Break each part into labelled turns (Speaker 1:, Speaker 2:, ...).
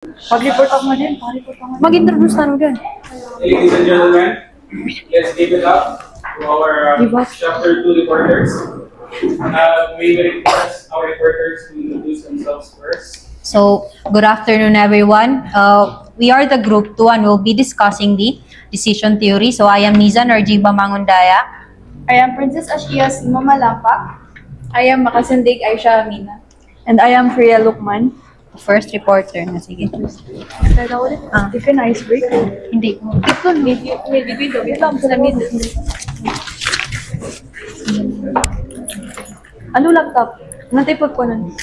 Speaker 1: Pag-report ako mo din. Pag-report ako mo din.
Speaker 2: Mag-introduce na din.
Speaker 3: Ladies and gentlemen, let's give it up to our Chapter 2 reporters. We will request our reporters to introduce themselves first.
Speaker 2: So, good afternoon everyone. We are the group 2 and we'll be discussing the decision theory. So, I am Niza Narjiba Mangundaya.
Speaker 1: I am Princess Ashia Sima Malampak. I am Makasindig Aisha Amina. And I am Priya Lukman.
Speaker 2: First reporter na, sige.
Speaker 1: Start ako ulit. Take an ice break.
Speaker 2: Hindi.
Speaker 1: Ito, may video. Wait lang, sa middle. Ano laptop? Nantipod ko nun.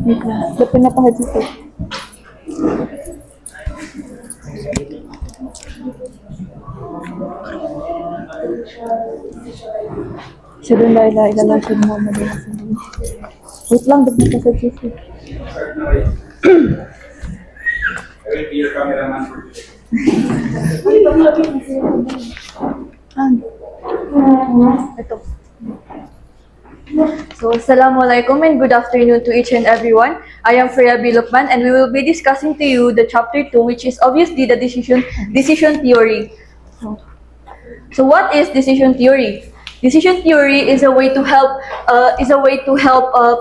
Speaker 1: Wait na. Dapat napahad ito. Siya doon dahil ilalasyon mo madalas. Wait lang, dapat napahad ito.
Speaker 3: I will be your cameraman for today.
Speaker 1: Ito. So, Assalamualaikum and good afternoon to each and everyone. I am Freya B. Lukman and we will be discussing to you the chapter 2, which is obviously the decision theory. So, what is decision theory? Decision theory is a way to help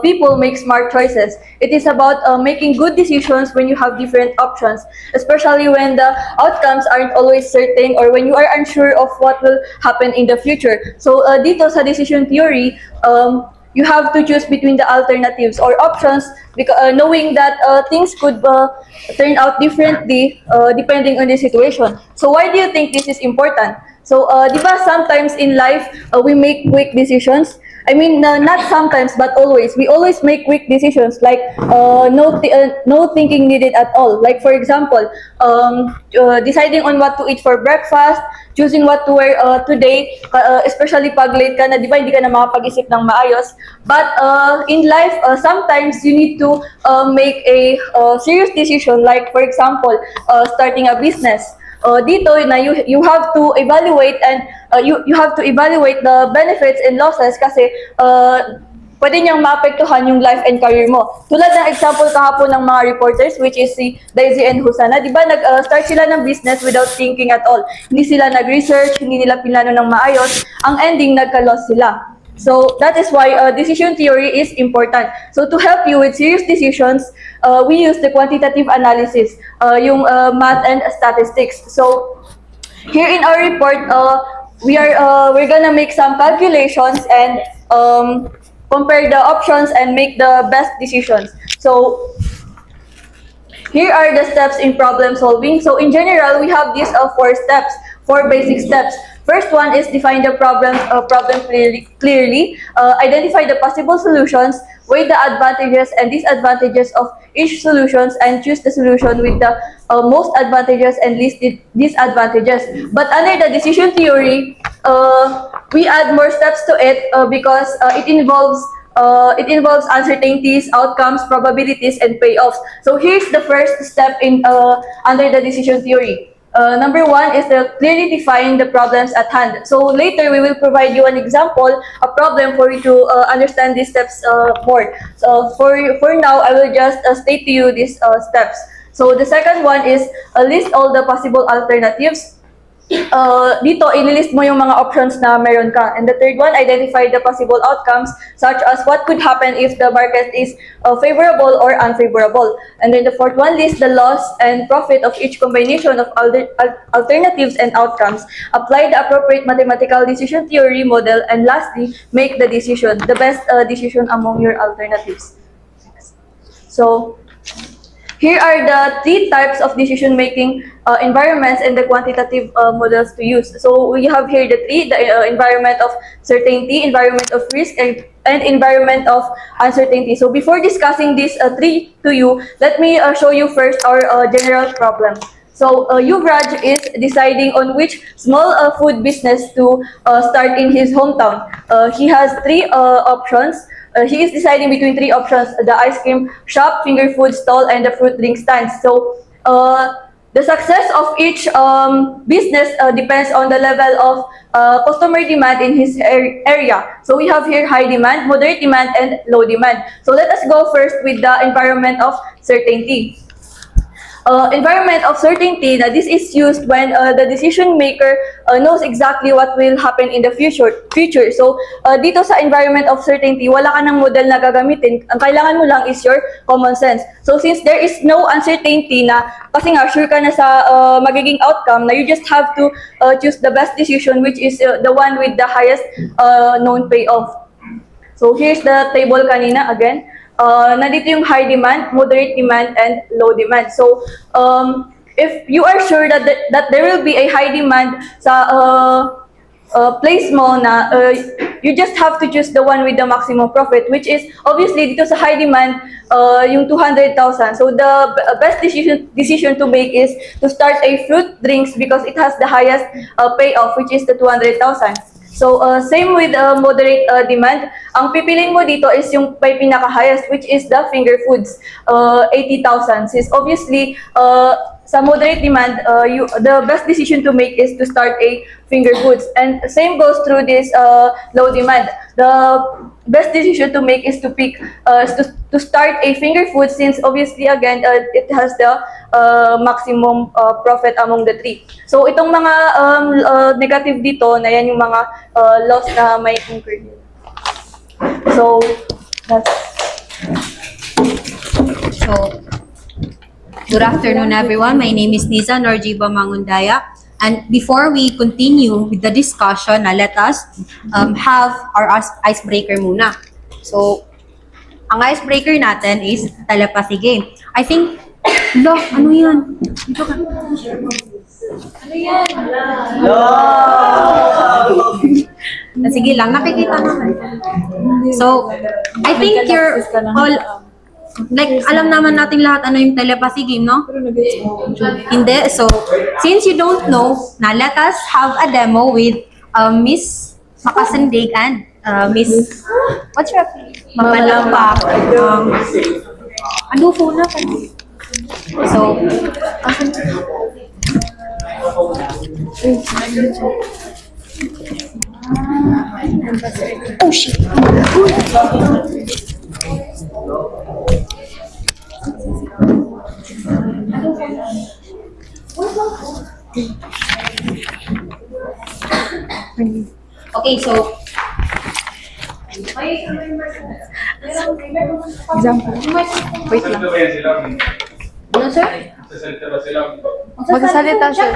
Speaker 1: people make smart choices. It is about making good decisions when you have different options, especially when the outcomes aren't always certain or when you are unsure of what will happen in the future. So dito sa decision theory, you have to choose between the alternatives or options, because knowing that things could turn out differently depending on the situation. So why do you think this is important? So, di ba sometimes in life, we make quick decisions? I mean, not sometimes, but always. We always make quick decisions, like no thinking needed at all. Like, for example, deciding on what to eat for breakfast, choosing what to wear today, especially pag late ka na, di ba, hindi ka na makapag-isip ng maayos. But in life, sometimes you need to make a serious decision, like, for example, starting a business. Dito na you have to evaluate and you have to evaluate the benefits and losses kasi pwede niyang maapektuhan yung life and career mo. Tulad ng example kahapon ng mga reporters, which is si Daisy and Husana, di ba nag-start sila ng business without thinking at all. Hindi sila nag-research, hindi nila pinlano ng maayos. Ang ending, nagka-loss sila. So that is why decision theory is important. So to help you with serious decisions, we use the quantitative analysis, yung math and statistics. So here in our report, we're gonna make some calculations and compare the options and make the best decisions. So here are the steps in problem solving. So in general, we have these four basic steps. First one is define the problem clearly, identify the possible solutions, weigh the advantages and disadvantages of each solutions, and choose the solution with the most advantages and least disadvantages. But under the decision theory, we add more steps to it because it involves uncertainties, outcomes, probabilities, and payoffs. So here's the first step in under the decision theory. Number one is to clearly define the problems at hand. So later we will provide you an example, a problem for you to understand these steps more. So for now, I will just state to you these steps. So the second one is list all the possible alternatives. Dito, ililist mo yung mga options na meron ka. And the third one, identify the possible outcomes, such as what could happen if the market is favorable or unfavorable. And then the fourth one, list the loss and profit of each combination of alternatives and outcomes. Apply the appropriate mathematical decision theory model. And lastly, make the decision, the best decision among your alternatives. So, here are the three types of decision-making environments and the quantitative models to use. So we have here the three: the environment of certainty, environment of risk, and environment of uncertainty. So before discussing these three to you, let me show you first our general problem. So Yuvraj is deciding on which small food business to start in his hometown. He has three options. He is deciding between three options: the ice cream shop, finger food stall, and the fruit drink stand. So The success of each business depends on the level of customer demand in his area. So we have here high demand, moderate demand, and low demand. So let us go first with the environment of certainty. Environment of certainty, na this is used when the decision maker knows exactly what will happen in the future. So dito sa environment of certainty, wala ka ng model na gagamitin. Ang kailangan mo lang is your common sense. So since there is no uncertainty na, kasi nga sure ka na sa magiging outcome, na you just have to choose the best decision, which is the one with the highest known payoff. So here's the table kanina again. Nandito yung high demand, moderate demand, and low demand. So, if you are sure that there will be a high demand sa place mo na you just have to choose the one with the maximum profit, which is obviously dito sa high demand yung 200,000. So the best decision to make is to start a fruit drinks because it has the highest payoff, which is the 200,000. So, same with moderate demand. Ang pipiliin mo dito is yung may pinaka-highest, which is the finger foods, 80,000. Since obviously, sa moderate demand, the best decision to make is to start a finger foods. And same goes through this low demand. The best decision to make is to pick, to start a finger food, since obviously, again, it has the maximum profit among the three. So, itong mga negative dito, na yan yung mga loss na may incur. So, that's...
Speaker 2: So, good afternoon, everyone. My name is Niza Norjiba Mangundaya. And before we continue with the discussion, let us have our icebreaker muna. So, ang icebreaker natin is telepathy game. I think, ano yan? Dito ka. Ano yan? Sige lang, nakikita naman. So, I think you're all... Like, alam naman natin lahat ano yung telepathy game, no? Hindi. So, since you don't know, let us have a demo with Miss Makasandig and Miss... What's your name? Mapalapa. Adufo na pa. So, oh, shit. Okay, so
Speaker 4: example. Wait lang.
Speaker 2: ano, sir?
Speaker 3: Sasalita ba sila?
Speaker 4: Magsasalita siya.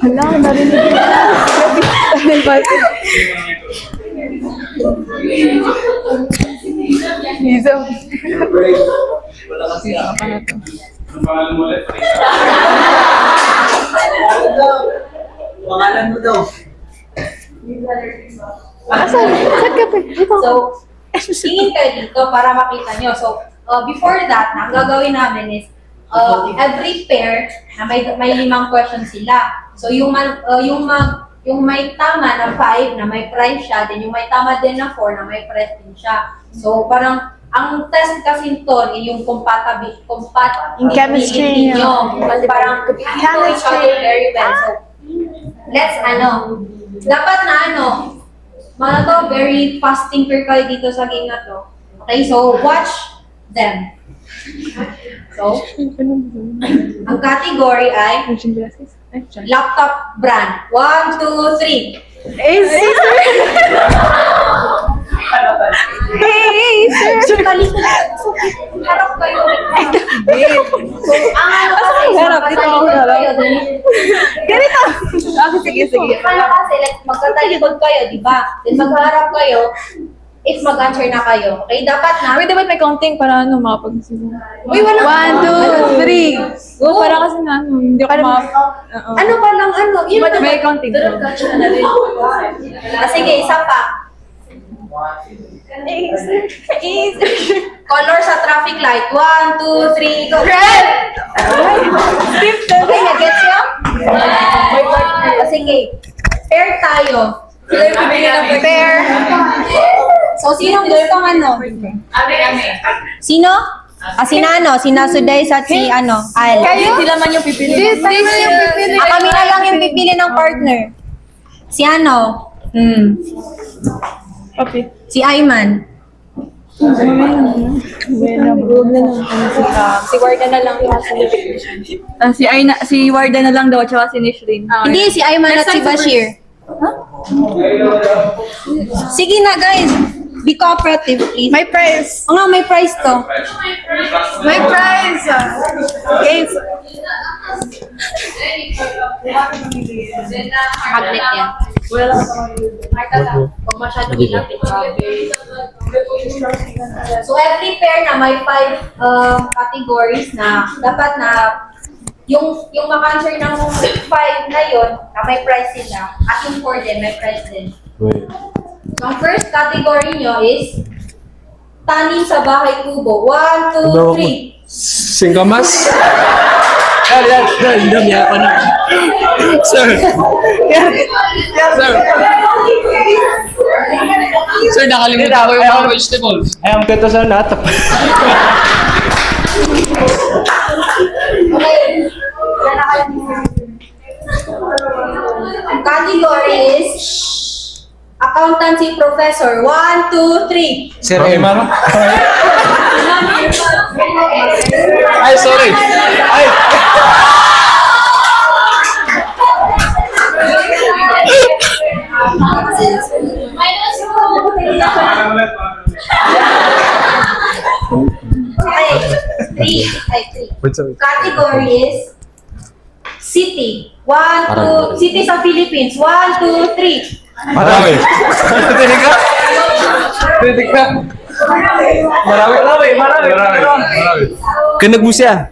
Speaker 4: Hala, narinig ko. Nizo.
Speaker 3: Wala kasi apa na to. Ang pangalan mo ulit?
Speaker 5: Pangalan mo daw.
Speaker 4: Saan ka pa?
Speaker 2: So, tingin kayo dito para makita nyo. So, before that, ang gagawin namin is, every pair, na may 5 questions sila. So, yung may tama na 5, na may prize siya, then yung may tama din na 4, na may prize din siya. So, parang, ang test kasi ito, yung compatibility
Speaker 4: Yung chemistry
Speaker 2: nyo. Parang, chemistry very well. So, let's, dapat na very fast thinker kayo dito sa game na to. Okay, so, watch them. So, ang category ay laptop brand. 1, 2, 3.
Speaker 4: Acer! Hey, sir!
Speaker 2: Harap kayo. So,
Speaker 4: Harap, dito ako harap. Ganito! Sige.
Speaker 2: Kasi, like, magkatalikod kayo, di ba? Then, magharap kayo, if mag-answer na kayo. Okay, dapat na.
Speaker 4: Wait, dapat may counting para mapag-sigo.
Speaker 2: Uy, wala.
Speaker 4: 1, 2, 3. Go, para kasi hindi ako
Speaker 2: Ano pa lang, Yun
Speaker 4: But may counting.
Speaker 2: Sige, isa pa. Color sa traffic light. 1, 2, 3, go.
Speaker 4: Red!
Speaker 2: Okay, nag-gets nyo? Sige. Pair tayo.
Speaker 4: Pair.
Speaker 2: So, sino gustong ano? Sino? Sina Sudays at si Al.
Speaker 1: Sila man yung pipili.
Speaker 2: Kami na lang yung pipili ng partner. Si
Speaker 1: Okay.
Speaker 2: Si Ayman.
Speaker 1: Si Warda na lang. Si Warda na lang daw, tsaka si Nishreen.
Speaker 2: Hindi, si Ayman at si Bashir. Sige na guys. Be cooperative, please.
Speaker 4: May prize.
Speaker 2: Oo nga, may prize to.
Speaker 4: May prize.
Speaker 2: Okay. Magnet yan. So every pair na may 5 categories na dapat na yung maka-answer ng 5 na yun, na may prize sila. At yung 4 din, may prize din. So ang first category nyo is tanim sa bahay kubo. 1, 2, 3.
Speaker 5: Singkamas? Dam ya ako na. Sir. Sir, nakalimutan ko yung mga vegetables.
Speaker 6: Ay, ang kito sa natap.
Speaker 2: Ang category is accountancy professor. 1, 2, 3.
Speaker 5: Sir, Mano? Ay, sorry. Ay.
Speaker 2: Three. Category is city. 1, 2, city sa Philippines. 1, 2, 3.
Speaker 5: Marami. Tinig ka? Tinig ka? Marami. Kinagbus siya.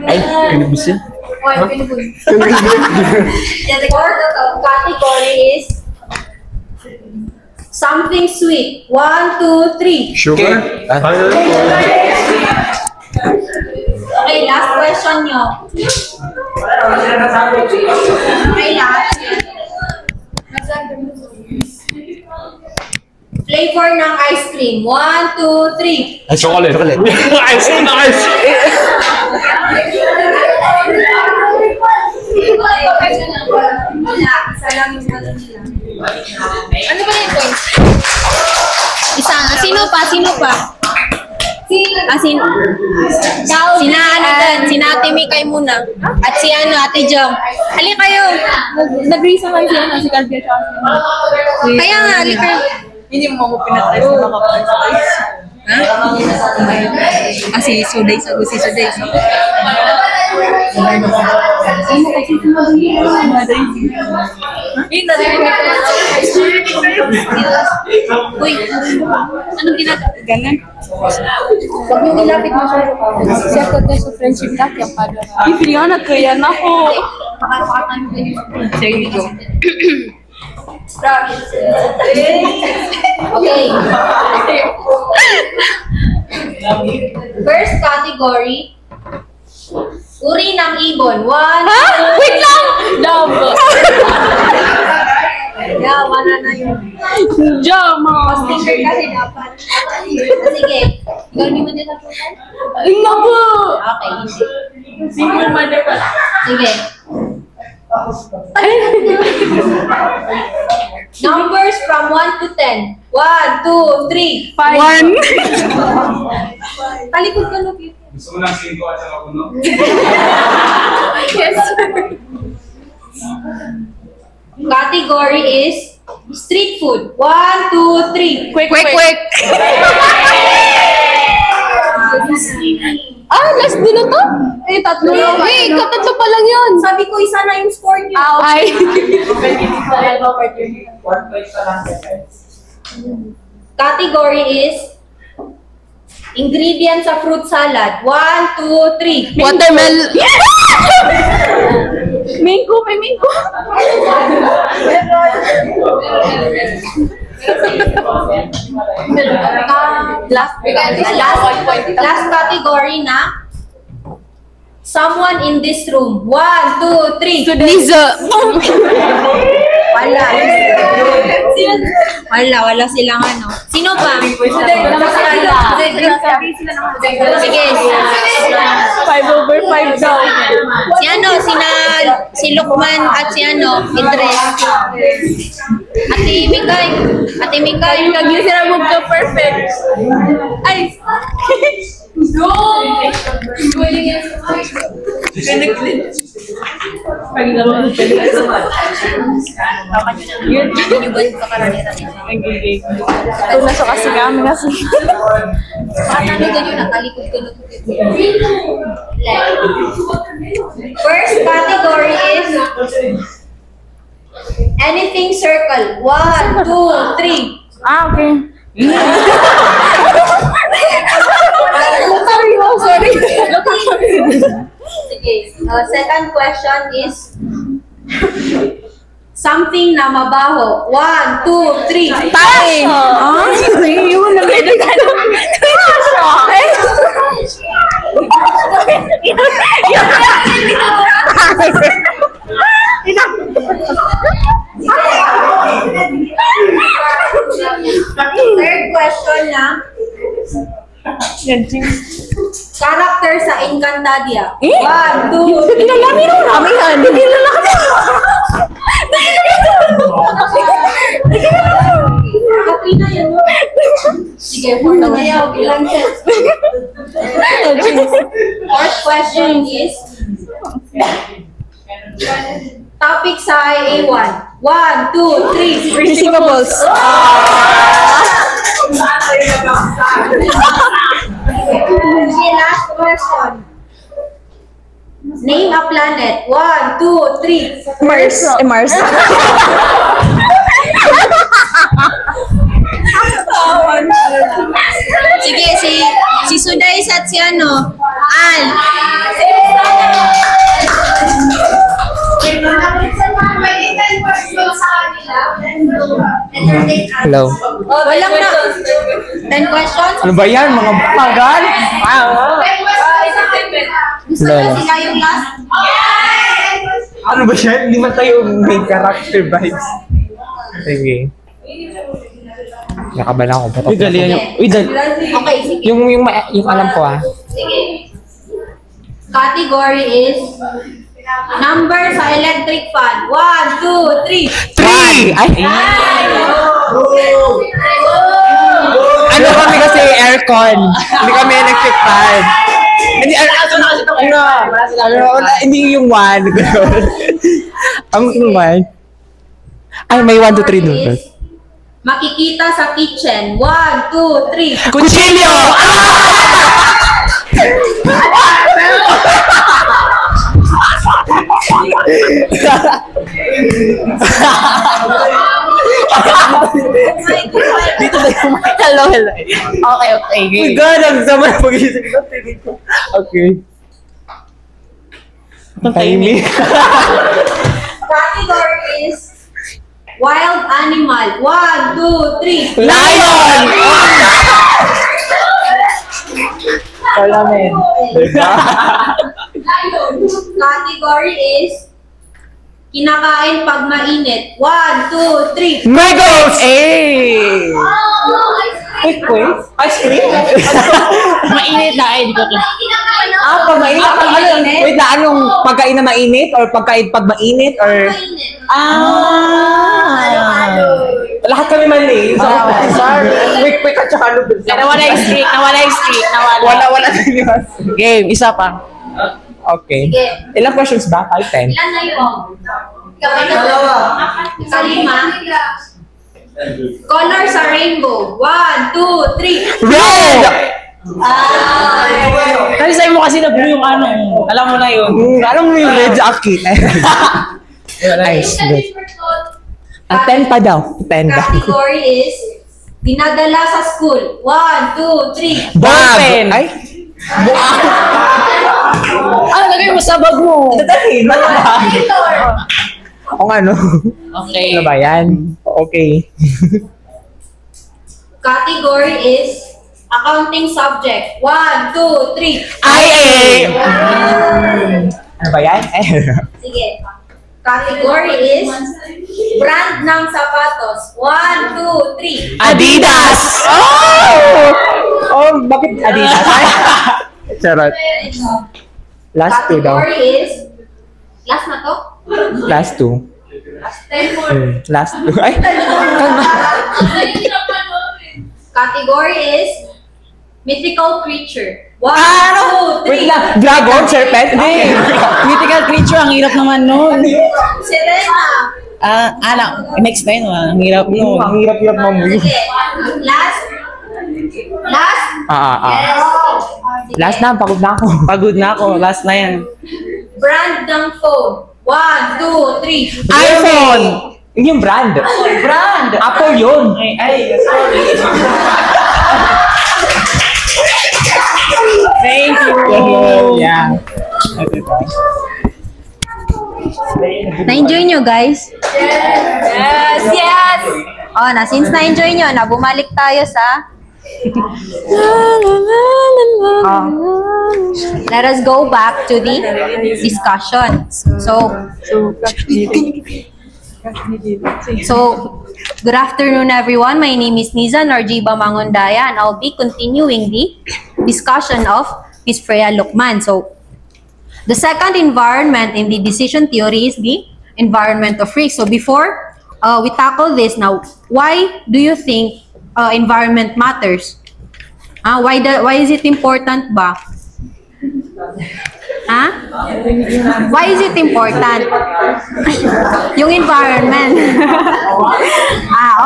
Speaker 5: Ay, kinagbus siya.
Speaker 2: The fourth category is something sweet. 1, 2, 3.
Speaker 5: Sugar?
Speaker 2: Okay, last question nyo. Okay, last. Flavor ng ice cream. 1, 2, 3.
Speaker 5: Ay, chocolate. Ice cream.
Speaker 2: Wala, isa lang yung ano nila.
Speaker 4: Ano ba yung points?
Speaker 2: Isa, sino pa? Sina Ate Mikay muna. At si Ate Jom. Hali kayo.
Speaker 1: Nag-raise naman siya si Calvia tsaka si...
Speaker 2: Kaya nga, hali kayo.
Speaker 1: Hindi mo pinatay sa mga price.
Speaker 2: Ha? Si Suday. Uy, anong ginagawa? Ganun.
Speaker 4: Huwag yung nilapit mo siya. Second na sa friendship natin yung kada.
Speaker 1: Ipilingan ko yan ako.
Speaker 2: There you go. Okay. First category, uri ng ibon. 1, 2,
Speaker 1: Wait lang! Love!
Speaker 2: yeah, wala na yun.
Speaker 1: Jama!
Speaker 2: Sticker kasi dapat. Sige. Ikaw hindi mo din napuntan?
Speaker 1: Ay, naku!
Speaker 2: Okay, hindi.
Speaker 1: Single mother pa.
Speaker 2: Sige. Numbers from 1 to 10. 1, 2, 3.
Speaker 1: 1.
Speaker 2: Talikod ka, Lupi.
Speaker 3: Gusto mo ng 5 at saka puno?
Speaker 1: Yes, sir.
Speaker 2: Category is street food. 1, 2, 3.
Speaker 1: Quick! Last din na to? Eh, tatlo lang. Wait, katatlo pa lang yun.
Speaker 2: Sabi ko, isa na yung score niyo.
Speaker 1: Ay.
Speaker 2: Category is ingredients sa fruit salad. 1, 2, 3.
Speaker 1: Watermelon. Mango, may mango.
Speaker 2: Last category na someone in this room. 1, 2, 3.
Speaker 1: Liza.
Speaker 2: Wala silang ano. Sino pa? Sige.
Speaker 1: 5/5 daw.
Speaker 2: Si Lukman at si Idris. Ate Mikay.
Speaker 1: Kagyo sila mo perfect. Ay. Go! Ito na so kasi kami kasi.
Speaker 2: First category is anything circle. 1, 2, 3.
Speaker 1: Ah, okay. Sorry.
Speaker 2: Sige. Second question is something na mabaho. 1, 2, 3.
Speaker 1: Time! Yun na medyo
Speaker 2: Third question na character sa Encantadia. 1, 2, 3.
Speaker 1: Kinalami rin namin yan. Hindi lalaki na.
Speaker 2: Katrina yan. Sige, for the fourth question is topic sa A1. 1, 2, 3.
Speaker 1: Receivables.
Speaker 2: Okay, last question. Name a planet. 1, 2, 3.
Speaker 1: Mars. Mars.
Speaker 2: Sige, si Suday at si Al.
Speaker 5: Hello.
Speaker 2: Walang na. 10 questions?
Speaker 5: Ano ba yan? Mga bagal?
Speaker 2: Gusto na sila yung last?
Speaker 5: Ano ba yan? Hindi man tayo main character vibes. Sige. Nakabala ako. Uy, dali yan yung... Uy, dali.
Speaker 2: Okay, sige.
Speaker 5: Yung alam ko
Speaker 2: Sige. Category is number sa electric fan. 1, 2, 3.
Speaker 5: 3! Ay! Ano kami kasi aircon. Hindi kami electric fan. Hindi, hindi yung 1. Ang yung 1. Ay, may 1, 2, 3 doon.
Speaker 2: Makikita sa kitchen. 1, 2, 3.
Speaker 5: Kutsilyo! Dito na yung hello. Okay. My God, ang sama na pag-isip ko. Okay. Timing.
Speaker 2: Category is wild animal. 1, 2, 3.
Speaker 5: Lion! Salamin.
Speaker 2: Category is kinakain pag mainit. 1, 2, 3.
Speaker 5: Megos! Eh! Quick. Ice cream?
Speaker 4: Mainit na, hindi ko
Speaker 5: Pag mainit. Ano? Wait na, anong pagkain na mainit? Or pagkain pag mainit? Or... Lahat kami mali. Sorry. Quick at saka lubos.
Speaker 4: Nawala yung streak.
Speaker 5: Wala na. Game, isa pa. Okay.
Speaker 2: Sige.
Speaker 5: Ilang questions ba? 5, 10?
Speaker 2: Ilan na yun? Dalawa. Sa 5. Color sa rainbow. 1, 2, 3.
Speaker 5: Red!
Speaker 4: Kasi sa'yo mo kasi na blue yung ano. Alam mo na yun.
Speaker 5: Alam mo yung red jacket. Nice. Good. 10 pa daw. 10 daw.
Speaker 2: Category is dinadala sa school. 1, 2, 3.
Speaker 5: Bag! Ay!
Speaker 4: Ano lagay mo sa bag mo?
Speaker 5: Dadahin! O ano?
Speaker 4: Okay.
Speaker 5: Ano ba yan? Okay.
Speaker 2: Category is accounting subject. 1, 2, 3.
Speaker 5: IA! Ano ba yan?
Speaker 2: Sige. Category is brand ng sapatos. 1, 2, 3.
Speaker 5: Adidas! Oh! Bakit Adidas? Charot. Last two daw.
Speaker 2: Category is, last na to?
Speaker 5: Last two. Last two. Ay,
Speaker 2: Category is mythical creature. 1,
Speaker 5: wait
Speaker 2: 2, 3.
Speaker 5: lang. Dragon, serpent?
Speaker 6: Hindi. Mythical creature, ang hirap naman nun.
Speaker 2: Serena.
Speaker 6: Next na yun, ang hirap nun.
Speaker 5: Ang hirap-hirap mamuyo.
Speaker 2: Sige. Last. Last. Yes.
Speaker 5: Last na, pagod na ako.
Speaker 6: Pagod na ako, last na yan.
Speaker 2: Brand ng phone. 1, 2, 3.
Speaker 5: iPhone! Yun yung brand.
Speaker 6: Brand!
Speaker 5: Apple yun.
Speaker 6: Ay, sorry. Thank you.
Speaker 5: Yeah.
Speaker 2: Na-enjoy nyo, guys? Yes! Yes! Oh, since na-enjoy nyo, bumalik tayo sa... Let us go back to the discussion. So, good afternoon, everyone. My name is Niza Norjiba Mangundaya, and I'll be continuing the discussion of Ms. Freya Lukman. So, the second environment in the decision theory is the environment of risk. So, before we tackle this now, why do you think environment matters? Why is it important ba? Why is it important? Yung environment.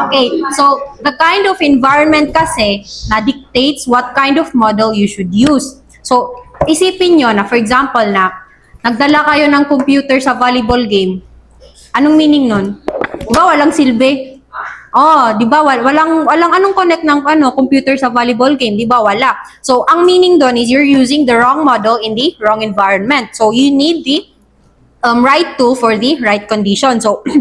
Speaker 2: Okay. So, the kind of environment kasi na dictates what kind of model you should use. So, isipin nyo na, for example, na nagdala kayo ng computer sa volleyball game. Anong meaning nun? Diba walang silbi? Oh, di ba walang anong connect ng computer sa volleyball game, di ba? Wala. So, ang meaning doon is you're using the wrong model in the wrong environment. So, you need the right tool for the right condition. So, the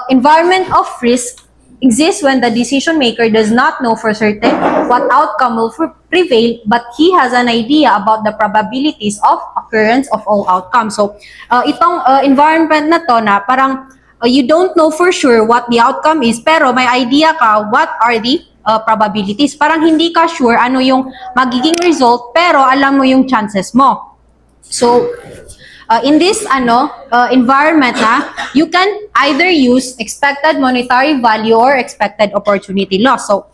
Speaker 2: environment of risk exists when the decision maker does not know for certain what outcome will prevail, but he has an idea about the probabilities of occurrence of all outcomes. So, itong environment na to na parang you don't know for sure what the outcome is, pero may idea ka what are the probabilities. Parang hindi ka sure ano yung magiging result, pero alam mo yung chances mo. So, in this environment, you can either use expected monetary value or expected opportunity loss. So,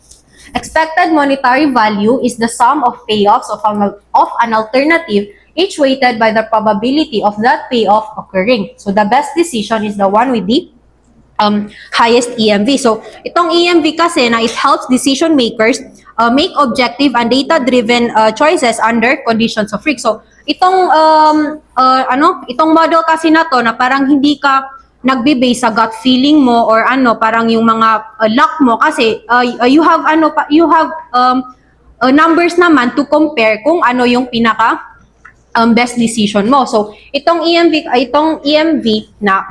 Speaker 2: expected monetary value is the sum of payoffs of an alternative, each weighted by the probability of that payoff occurring. So, the best decision is the one with the highest EMV. So, itong EMV kasi na it helps decision makers make objective and data-driven choices under conditions of risk. So, itong model kasi na to na parang hindi ka nagbe-base sa gut feeling mo or parang yung mga luck mo kasi you have numbers naman to compare kung ano yung pinaka best decision mo. So, itong EMV na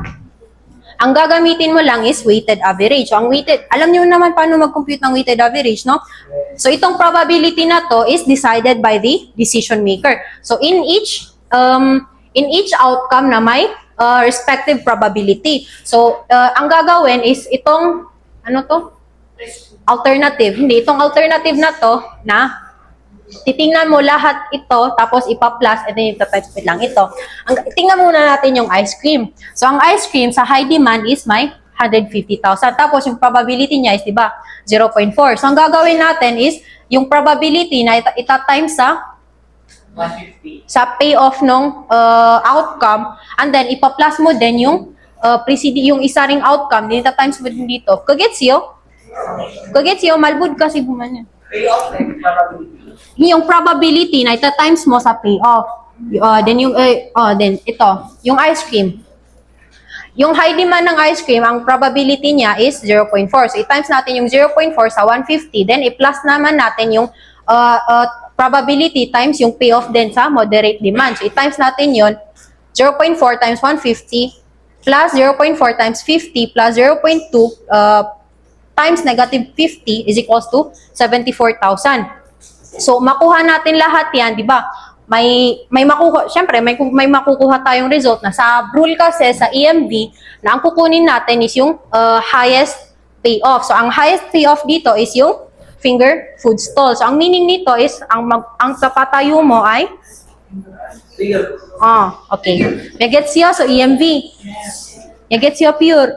Speaker 2: ang gagamitin mo lang is weighted average. So, alam niyo naman paano mag-compute ng weighted average, no? So, itong probability na to is decided by the decision maker. So, in each outcome na may respective probability. So, ang gagawin is itong alternative. Hindi, itong alternative na to na titingnan mo lahat ito, tapos ipa-plus, and then ita-type lang ito. Tingnan muna natin yung ice cream. So, ang ice cream sa high demand is may 150,000. Tapos, yung probability niya is, di ba, 0.4. So, ang gagawin natin is, yung probability na ita-times sa 150. Sa payoff ng outcome, and then ipa-plus mo din yung yung isa ring outcome, din ita-times mo din dito. Kagets yo? Malbud kasi buman yan.
Speaker 3: Payoff and probability.
Speaker 2: Yung probability na ita-times mo sa payoff. Then ito, yung ice cream. Yung high demand ng ice cream, ang probability niya is 0.4. So, i-times natin yung 0.4 sa 150. Then, i-plus naman natin yung probability times yung payoff din sa moderate demand. So, i-times natin yun, 0.4 times 150 plus 0.4 times 50 plus 0.2 times negative 50 is equals to 74,000. So, makuha natin lahat yan, di ba? May makukuha tayong result na sa rule kasi sa EMV na ang kukunin natin is yung highest payoff. So, ang highest payoff dito is yung finger food stall. So, ang meaning nito is, ang papatayo mo ay, okay. Gets yun? So, EMV. Gets yun, pure.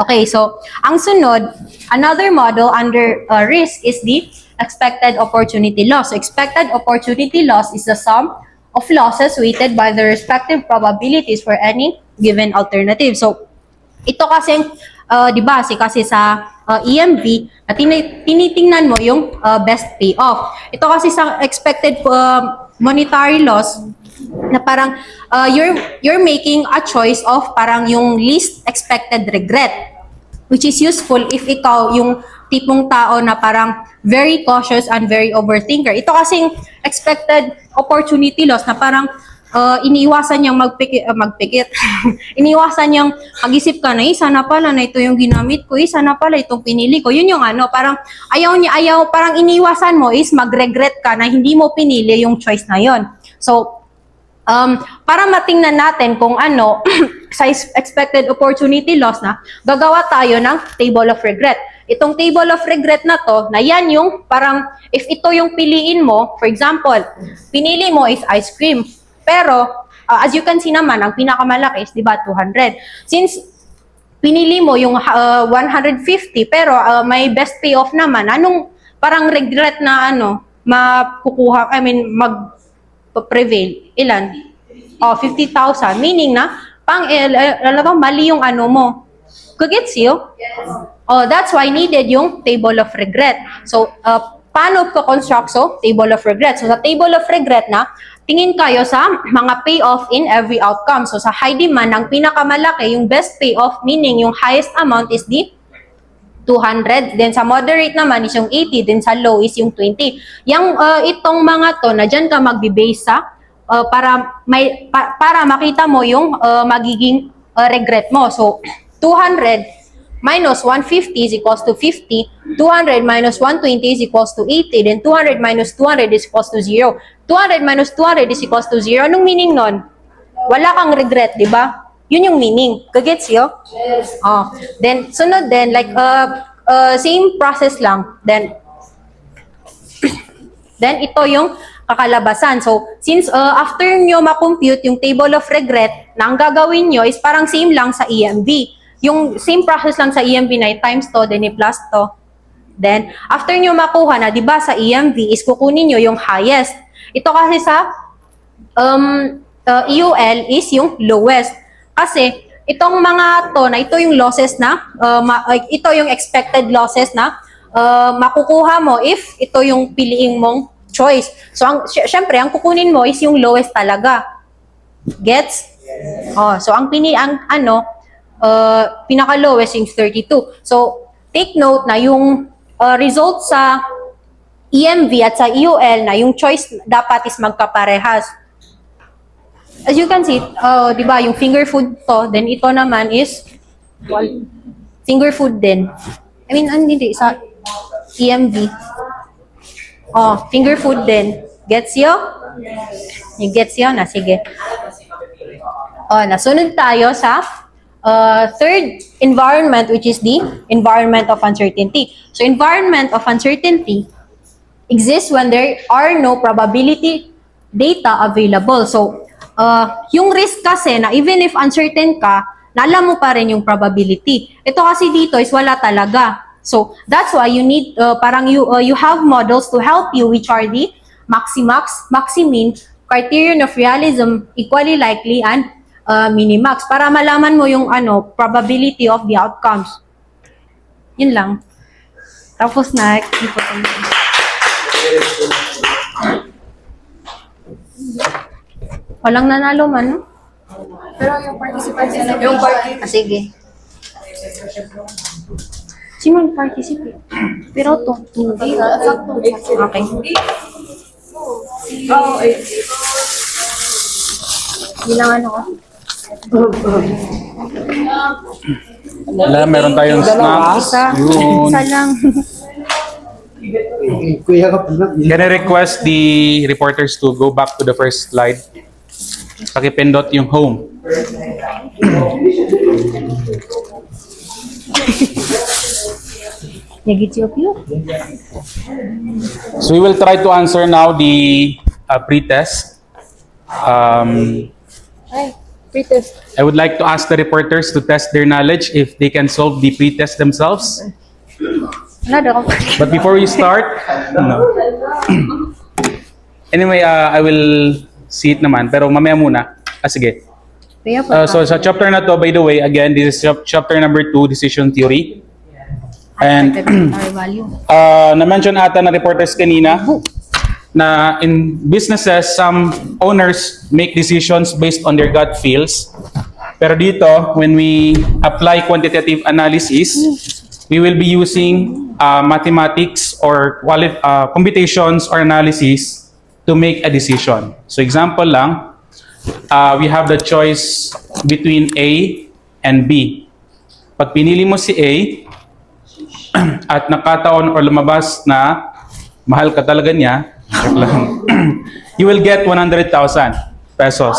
Speaker 2: Okay, so, ang sunod, another model under risk is the expected opportunity loss. So, expected opportunity loss is the sum of losses weighted by the respective probabilities for any given alternative. So, ito kasi, di ba, kasi sa EMV, tinitingnan mo yung best payoff. Ito kasi sa expected monetary loss, na parang you're making a choice of parang yung least expected regret, which is useful if ikaw yung tipong tao na parang very cautious and very overthinker. Ito kasing expected opportunity loss na parang iniiwasan niyang magpikit. Iniiwasan niyang mag-isip ka na, sana pala na ito yung ginamit ko, sana pala itong pinili ko. Yun yung parang parang iniiwasan mo is mag-regret ka na hindi mo pinili yung choice na yon. So, para matingnan natin kung sa expected opportunity loss na, gagawa tayo ng table of regret. Itong table of regret na to, na yan yung parang, if ito yung piliin mo, for example, pinili mo is ice cream. Pero, as you can see naman, ang pinakamalaki is, di ba, 200. Since pinili mo yung 150, pero may best payoff naman, anong parang regret na makukuha, mag-prevail? Ilan? 50,000. Meaning na, mali yung mo. Gets you? Yes. That's why needed yung table of regret. So, paano ko construct table of regret? So, sa table of regret na, tingin kayo sa mga payoff in every outcome. So, sa high demand, ang pinakamalaki, yung best payoff, meaning yung highest amount is the 200. Then, sa moderate naman is yung 80. Then, sa low is yung 20. Itong mga to, na dyan ka magbe-base sa para makita mo yung magiging regret mo. So, 200 minus 150 is equals to 50. 200 minus 120 is equals to 80. Then 200 minus 200 is equals to 0. 200 minus 200 is equals to 0. Anong meaning nun? Wala kang regret, di ba? Yun yung meaning. Kagets yo? Yes. Then, sunod din, like, same process lang. Then, ito yung kakalabasan. So, since after nyo makompute yung table of regret, na ang gagawin nyo is parang same lang sa EMV. Yung same process lang sa EMV na times to, then i-plus to. Then, after nyo makuha na, di ba sa EMV is kukunin nyo yung highest. Ito kasi sa EUL is yung lowest. Kasi, itong mga to na ito yung losses na, ito yung expected losses na makukuha mo if ito yung piliing mong choice. So, syempre, ang kukunin mo is yung lowest talaga. Gets? So, ang pinaka-lowest yung 32. So, take note na yung result sa EMV at sa EUL na yung choice dapat is magkaparehas. As you can see, di ba, yung finger food to, then ito naman is finger food din. I mean, hindi, sa EMV. Finger food din. Gets you? Yung gets you na, sige. Nasunod tayo sa third environment, which is the environment of uncertainty. So, environment of uncertainty exists when there are no probability data available. So, yung risk kasi na even if uncertain ka, alam mo pa rin yung probability. Ito kasi dito is wala talaga. So, that's why you need, parang you have models to help you, which are the maximax, maximin, criterion of realism, equally likely, and minimax, para malaman mo yung probability of the outcomes. Yun lang. Tapos na, walang nanalo man, no?
Speaker 4: Pero yung participants na
Speaker 2: sige. Sino participate? Pero to. Okay. Bilangan ako.
Speaker 7: Wala, meron tayong snacks. Yun.
Speaker 2: Isa lang.
Speaker 7: Can I request the reporters to go back to the first slide? Pakipindot yung home. So we will try to answer now the pre-test.
Speaker 4: Pretest.
Speaker 7: I would like to ask the reporters to test their knowledge if they can solve the pre-test themselves. But before we start, no. Anyway, I will see it naman, pero mamaya muna. Sige. So sa chapter na to, by the way, again, this is chapter number 2, decision theory. And na-mention ata na reporters kanina na in businesses, some owners make decisions based on their gut feels. Pero dito, when we apply quantitative analysis, we will be using mathematics or computations or analysis to make a decision. So example lang, we have the choice between A and B. Pag pinili mo si A at nakataon or lumabas na mahal ka talaga niya, you will get 100,000 pesos.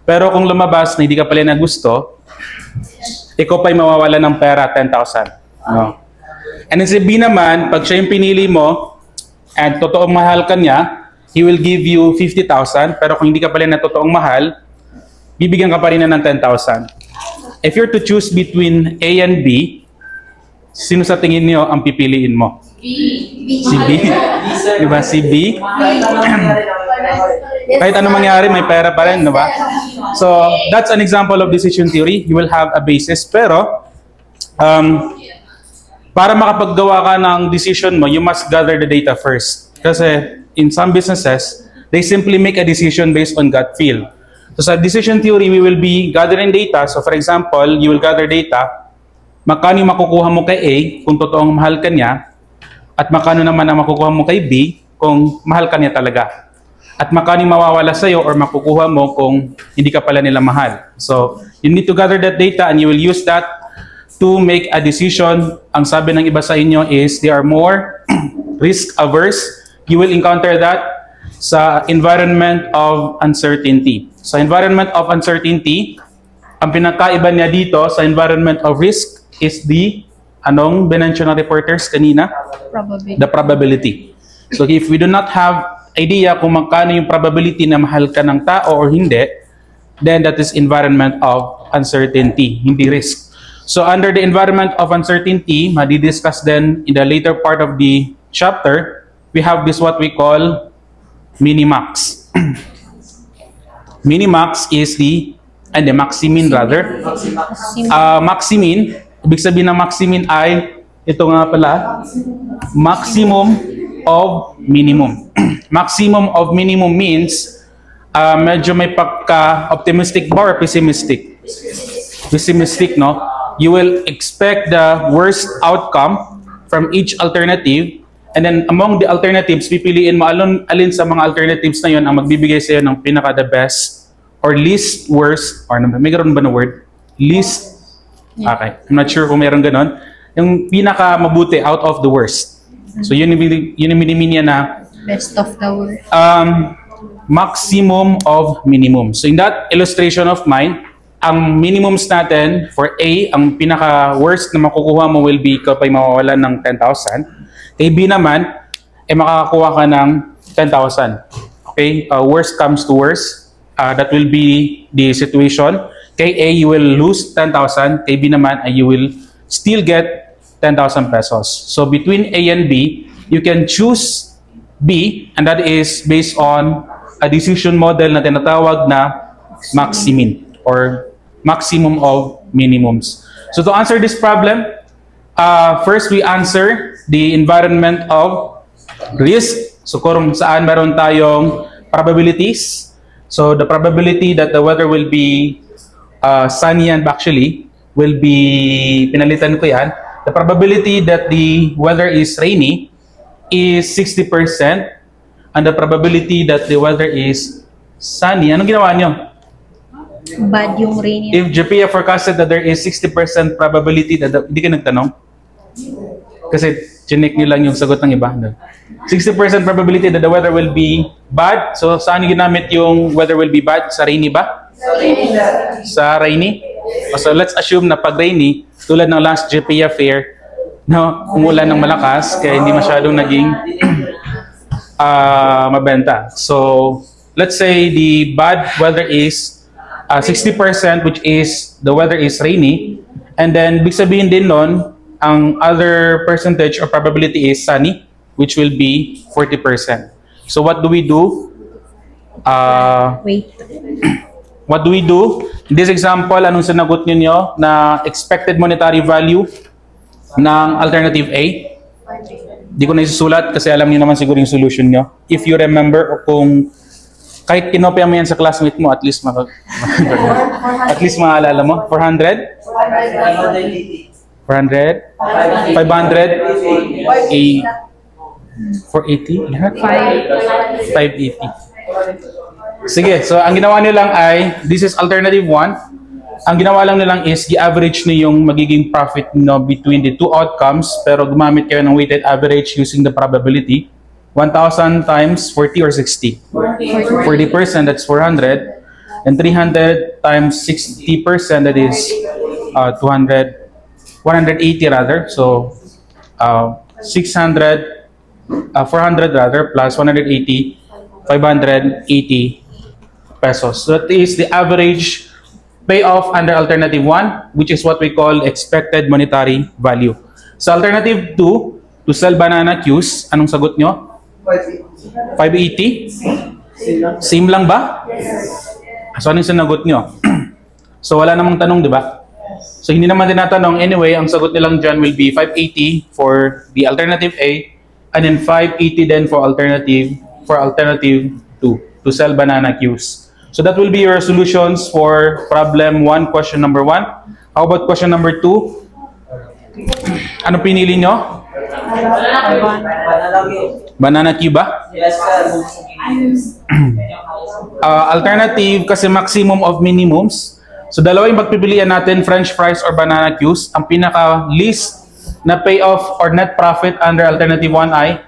Speaker 7: Pero kung lumabas na hindi ka pala na gusto, ikaw pa'y mawawala ng pera, 10,000. No. And si B naman, pag siya yung pinili mo and totoong mahal ka niya, he will give you 50,000. Pero kung hindi ka pala na totoong mahal, bibigyan ka pa rin na ng 10,000. If you're to choose between A and B, sino sa tingin niyo ang pipiliin mo? Si B. Diba? Si B. Kahit ano mangyari, may pera pa rin, diba? So, that's an example of decision theory. You will have a basis. Pero, para makapaggawa ka ng decision mo, you must gather the data first. Kasi, in some businesses, they simply make a decision based on gut feel. So, sa decision theory, we will be gathering data. So, for example, you will gather data. Magkano yung makukuha mo kay A kung totoong mahal ka niya, at magkano naman ang makukuha mo kay B kung mahal ka niya talaga. At magkano yung mawawala sa'yo or makukuha mo kung hindi ka pala nila mahal. So, you need to gather that data and you will use that to make a decision. Ang sabi ng iba sa inyo is they are more risk averse. You will encounter that sa environment of uncertainty. Sa environment of uncertainty, ang pinakaiba niya dito sa environment of risk is the, anong binention ng reporters kanina? The probability. So if we do not have idea kung magkano yung probability na mahal ka ng tao or hindi, then that is environment of uncertainty, hindi risk. So under the environment of uncertainty, madi-discuss then in the later part of the chapter, we have this what we call minimax. Minimax is the, and the maximin rather. Maximin, ibig sabihin ng maximin ay, ito nga pala, maximum of minimum. Maximum of minimum means, medyo may pagka-optimistic ba or pessimistic? Pessimistic, no? You will expect the worst outcome from each alternative, and then among the alternatives, pipiliin mo alin sa mga alternatives na yun ang magbibigay sa'yo ng pinaka-the best or least worst, or may ganoon ba na word? Least, okay, I'm not sure kung mayroon ganon. Yung pinaka-mabuti out of the worst. So yun yung miniminya na
Speaker 2: Best of the worst.
Speaker 7: Maximum of minimum. So in that illustration of mine, ang minimums natin for A, ang pinaka-worst na makukuha mo will be kapag mawawalan ng 10,000. Kay B naman, makakakuha ka ng 10,000. Okay? Worst comes to worst. That will be the situation. Kay A, you will lose 10,000. Kay B naman, you will still get 10,000 pesos. So between A and B, you can choose B, and that is based on a decision model na tinatawag na maximin or maximum of minimums. So to answer this problem, first we answer the environment of risk. So kung saan meron tayong probabilities. So the probability that the weather will be sunny and actually will be, pinalitan ko yan, the probability that the weather is rainy is 60% and the probability that the weather is sunny. Anong ginawa nyo?
Speaker 2: Bad yung rain.
Speaker 7: If JPA forecasted that there is 60% probability that hindi ka nagtanong? Kasi chinek nyo lang yung sagot ng iba. 60% probability that the weather will be bad. So saan ginamit yung weather will be bad? Sa rainy ba? Sa rainy. So let's assume na pag rainy, tulad ng last JPA fair, na umulan ng malakas kaya hindi masyadong naging mabenta. So, let's say the bad weather is 60%, which is the weather is rainy, and then big sabihin din nun, ang other percentage or probability is sunny, which will be 40%. So what do we do?
Speaker 2: Wait.
Speaker 7: What do we do? In this example, anong sinagot niyo na expected monetary value ng alternative A? Di ko na isusulat kasi alam niyo naman siguro yung solution niyo. If you remember, o kung kahit kinopya mo yan sa classmate mo, at least at least maalala mo. 400? 400? 500? 480? Lahat? 580. Sige, so ang ginawa nyo lang ay, this is alternative 1. Ang ginawa lang nilang is, i-average nyo yung magiging profit no between the two outcomes, pero gumamit kayo ng weighted average using the probability. 1,000 times 40 or 60? 40%, that's 400. And 300 times 60%, that is 180 rather. So, 400 rather, plus 180, 580 pesos. So that is the average payoff under alternative 1, which is what we call expected monetary value. So alternative 2, to sell banana cues, anong sagot nyo? 580? Same lang ba? So anong sinagot nyo? So wala namang tanong, di ba? So hindi naman tinatanong. Anyway, ang sagot nilang dyan will be 580 for the alternative A, and then 580 then for alternative 2, to sell banana cues. So that will be your solutions for problem 1, question number 1. How about question number 2? Ano pinili nyo? Banana cue ba?
Speaker 6: Yes, sir.
Speaker 7: Alternative kasi maximum of minimums. So dalawa yung pagpipilian natin, French fries or banana cues. Ang pinaka least na payoff or net profit under alternative 1 ay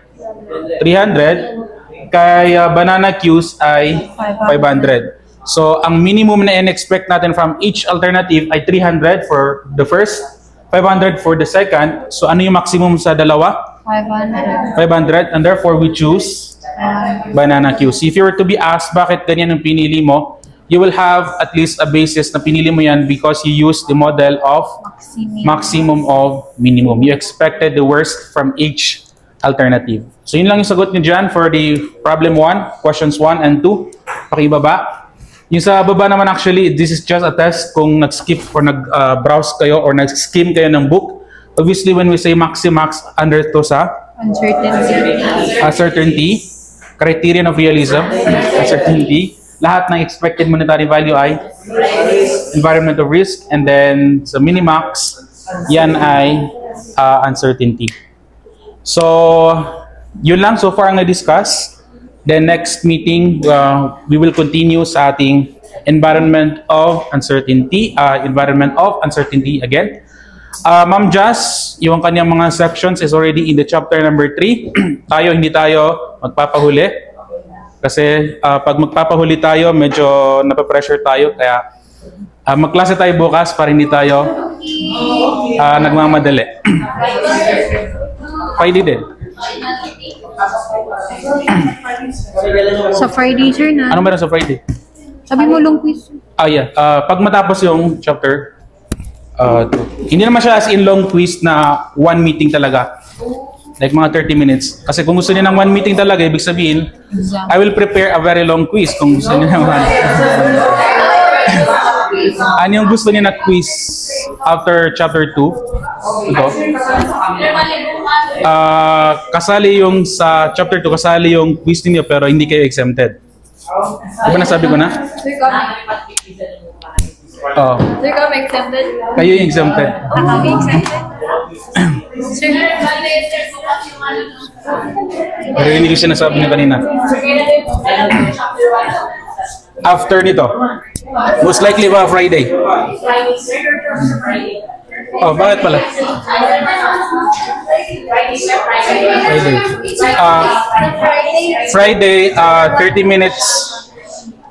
Speaker 7: 300. Kaya banana cues ay 500. So ang minimum na in-expect natin from each alternative ay 300 for the first, 500 for the second. So ano yung maximum sa dalawa? 500, and therefore we choose banana cues. If you were to be asked bakit ganyan ang pinili mo, you will have at least a basis na pinili mo yan because you used the model of maximum of minimum. You expected the worst from each alternative. So yun lang yung sagot niyo dyan for the problem 1, questions 1 and 2. Pakibaba. Yung sa baba naman actually, this is just a test kung nag-skip or nag-browse kayo or nag-skim kayo ng book. Obviously, when we say maximax, under to sa uncertainty, criterion of realism, uncertainty, lahat ng expected monetary value ay environmental risk, and then sa minimax, yan ay uncertainty. So, yun lang so far ang na-discuss. Then next meeting, we will continue sa ating environment of uncertainty again. Ma'am Jazz, yung kanyang mga sections is already in the chapter number 3. Hindi tayo magpapahuli. Kasi pag magpapahuli tayo, medyo napapressure tayo. Kaya magklase tayo bukas para hindi tayo nagmamadali. Friday din.
Speaker 2: Sa Friday, sir, na.
Speaker 7: Ano meron sa Friday?
Speaker 2: Sabi mo long quiz.
Speaker 7: Yeah. Pag matapos yung chapter, hindi naman siya as in long quiz na one meeting talaga. Like mga 30 minutes. Kasi kung gusto niya ng one meeting talaga, ibig sabihin, I will prepare a very long quiz kung gusto niya naman. Ano yung gusto niya na quiz after chapter 2? Ito. Kasali yung sa chapter 2, kasali yung quiz niyo pero hindi kayo exempted. Di ba nasabi ko na?
Speaker 1: Sir, kami exempted?
Speaker 7: Kayo yung exempted.
Speaker 1: Kami exempted? Sir,
Speaker 7: Pero hindi ko sinasabi niya kanina. After nito. Most likely ba Friday? Bakit pala? Friday, 30 minutes.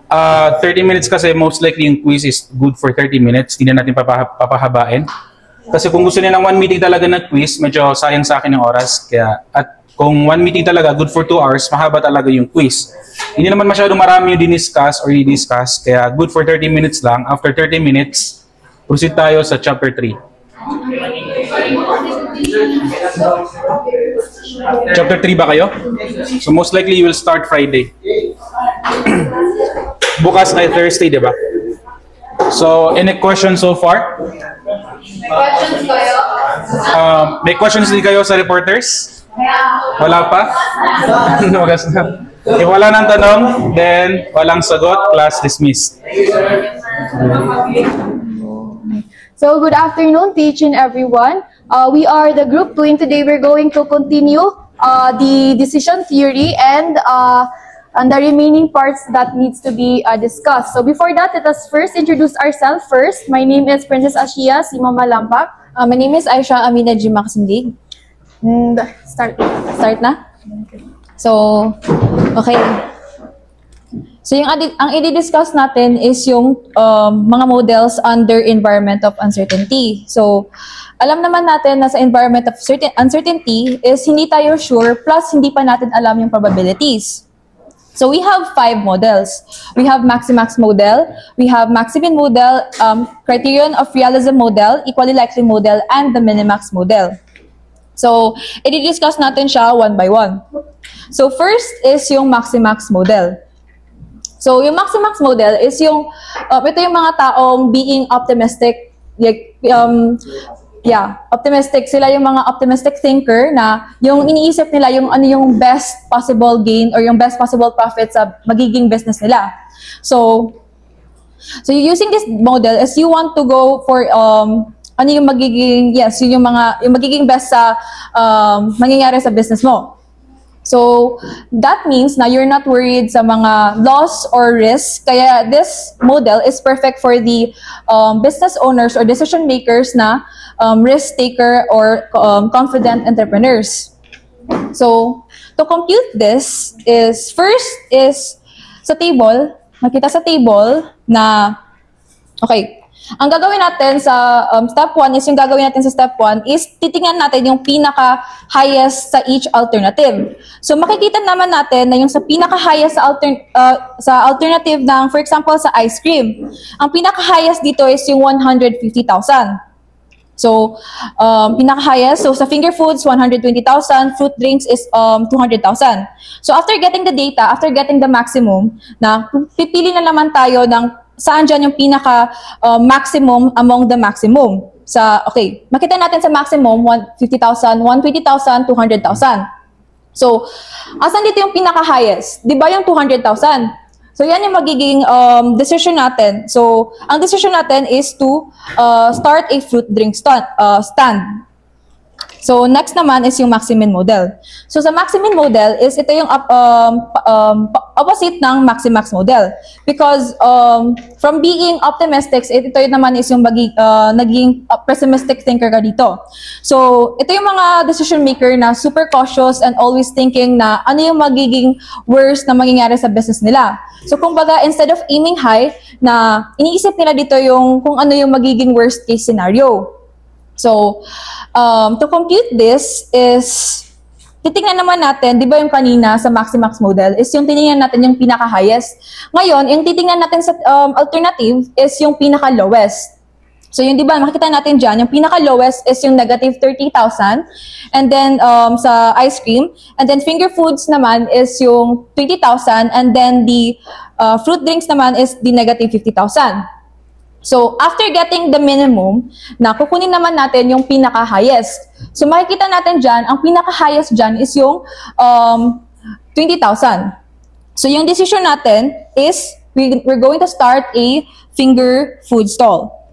Speaker 7: 30 minutes kasi most likely yung quiz is good for 30 minutes. Hindi na natin papahabain. Kasi kung gusto niya ng 1 meeting talaga na quiz, medyo sayang sa akin yung oras. Kaya, at kung 1 meeting talaga, good for 2 hours, mahaba talaga yung quiz. Hindi naman masyadong marami yung diniscuss or i-discuss, kaya good for 30 minutes lang. After 30 minutes, proceed tayo sa chapter 3. Chapter 3 ba kayo? So most likely you will start Friday. Bukas ay Thursday, di ba? So, any questions so far?
Speaker 1: Questions kayo?
Speaker 7: May questions din kayo sa reporters? Wala pa? Wagas na. If wala nang tanong, then walang sagot, class dismissed.
Speaker 4: So, good afternoon, teaching everyone. We are the group 2, and today we're going to continue the decision theory and the remaining parts that needs to be discussed. So before that, let us first introduce ourselves first. My name is Princess Ashia Sima Malampak. My name is Aisha Amina G. Maximdig. Start na? So, okay. So yung ang i-discuss natin is yung mga models under environment of uncertainty. So, alam naman natin na sa environment of uncertainty is hindi tayo sure plus hindi pa natin alam yung probabilities. So we have 5 models. We have Maximax model, we have Maximin model, criterion of realism model, equally likely model, and the Minimax model. So, i-discuss natin siya one by one. So first is yung Maximax model. So yung Maximax model is yung, ito yung mga taong being optimistic, like, optimistic. Sila yung mga optimistic thinker na yung iniisip nila yung ano yung best possible gain or yung best possible profit sa magiging business nila. So using this model is you want to go for ano yung magiging yung magiging best sa mangyayari sa business mo. So that means na you're not worried sa mga loss or risk. Kaya this model is perfect for the business owners or decision makers na risk taker or confident entrepreneurs. So to compute this is first is sa table, makita sa table na okay. Ang gagawin natin sa step 1 is yung gagawin natin sa step 1 is titingnan natin yung pinaka-highest sa each alternative. So makikita naman natin na yung sa pinaka-highest sa alternative ng, for example, sa ice cream, ang pinaka-highest dito is yung 150,000. So, pinaka-highest, so sa finger foods, 120,000, fruit drinks is 200,000. So after getting the data, after getting the maximum, na pipili na naman tayo ng saan dyan yung pinaka-maximum among the maximum. Okay, makita natin sa maximum, 150,000, 120,000, 200,000. So, asan dito yung pinaka-highest? Di ba yung 200,000? So, yan yung magiging decision natin. So, ang decision natin is to start a fruit drink stand. So, next naman is yung Maximin model. So, sa Maximin model is ito yung opposite ng Maximax model. Because from being optimistic, ito naman is yung naging pessimistic thinker ka dito. So, ito yung mga decision maker na super cautious and always thinking na ano yung magiging worst na mangyayari sa business nila. So, kumbaga, instead of aiming high, na iniisip nila dito yung kung ano yung magiging worst case scenario. So, to compute this is, titingnan naman natin, di ba yung kanina sa Maximax model, is yung titingnan natin yung pinaka-highest. Ngayon, yung titingnan natin sa alternative is yung pinaka-lowest. So, yung di ba, makikita natin dyan, yung pinaka-lowest is yung negative 30,000. And then, sa ice cream. And then, finger foods naman is yung 20,000. And then, the fruit drinks naman is the negative 50,000. So, after getting the minimum, na kukunin naman natin yung pinaka-highest. So, makikita natin dyan, ang pinaka-highest dyan is yung 20,000. So, yung decision natin is, we're going to start a finger food stall.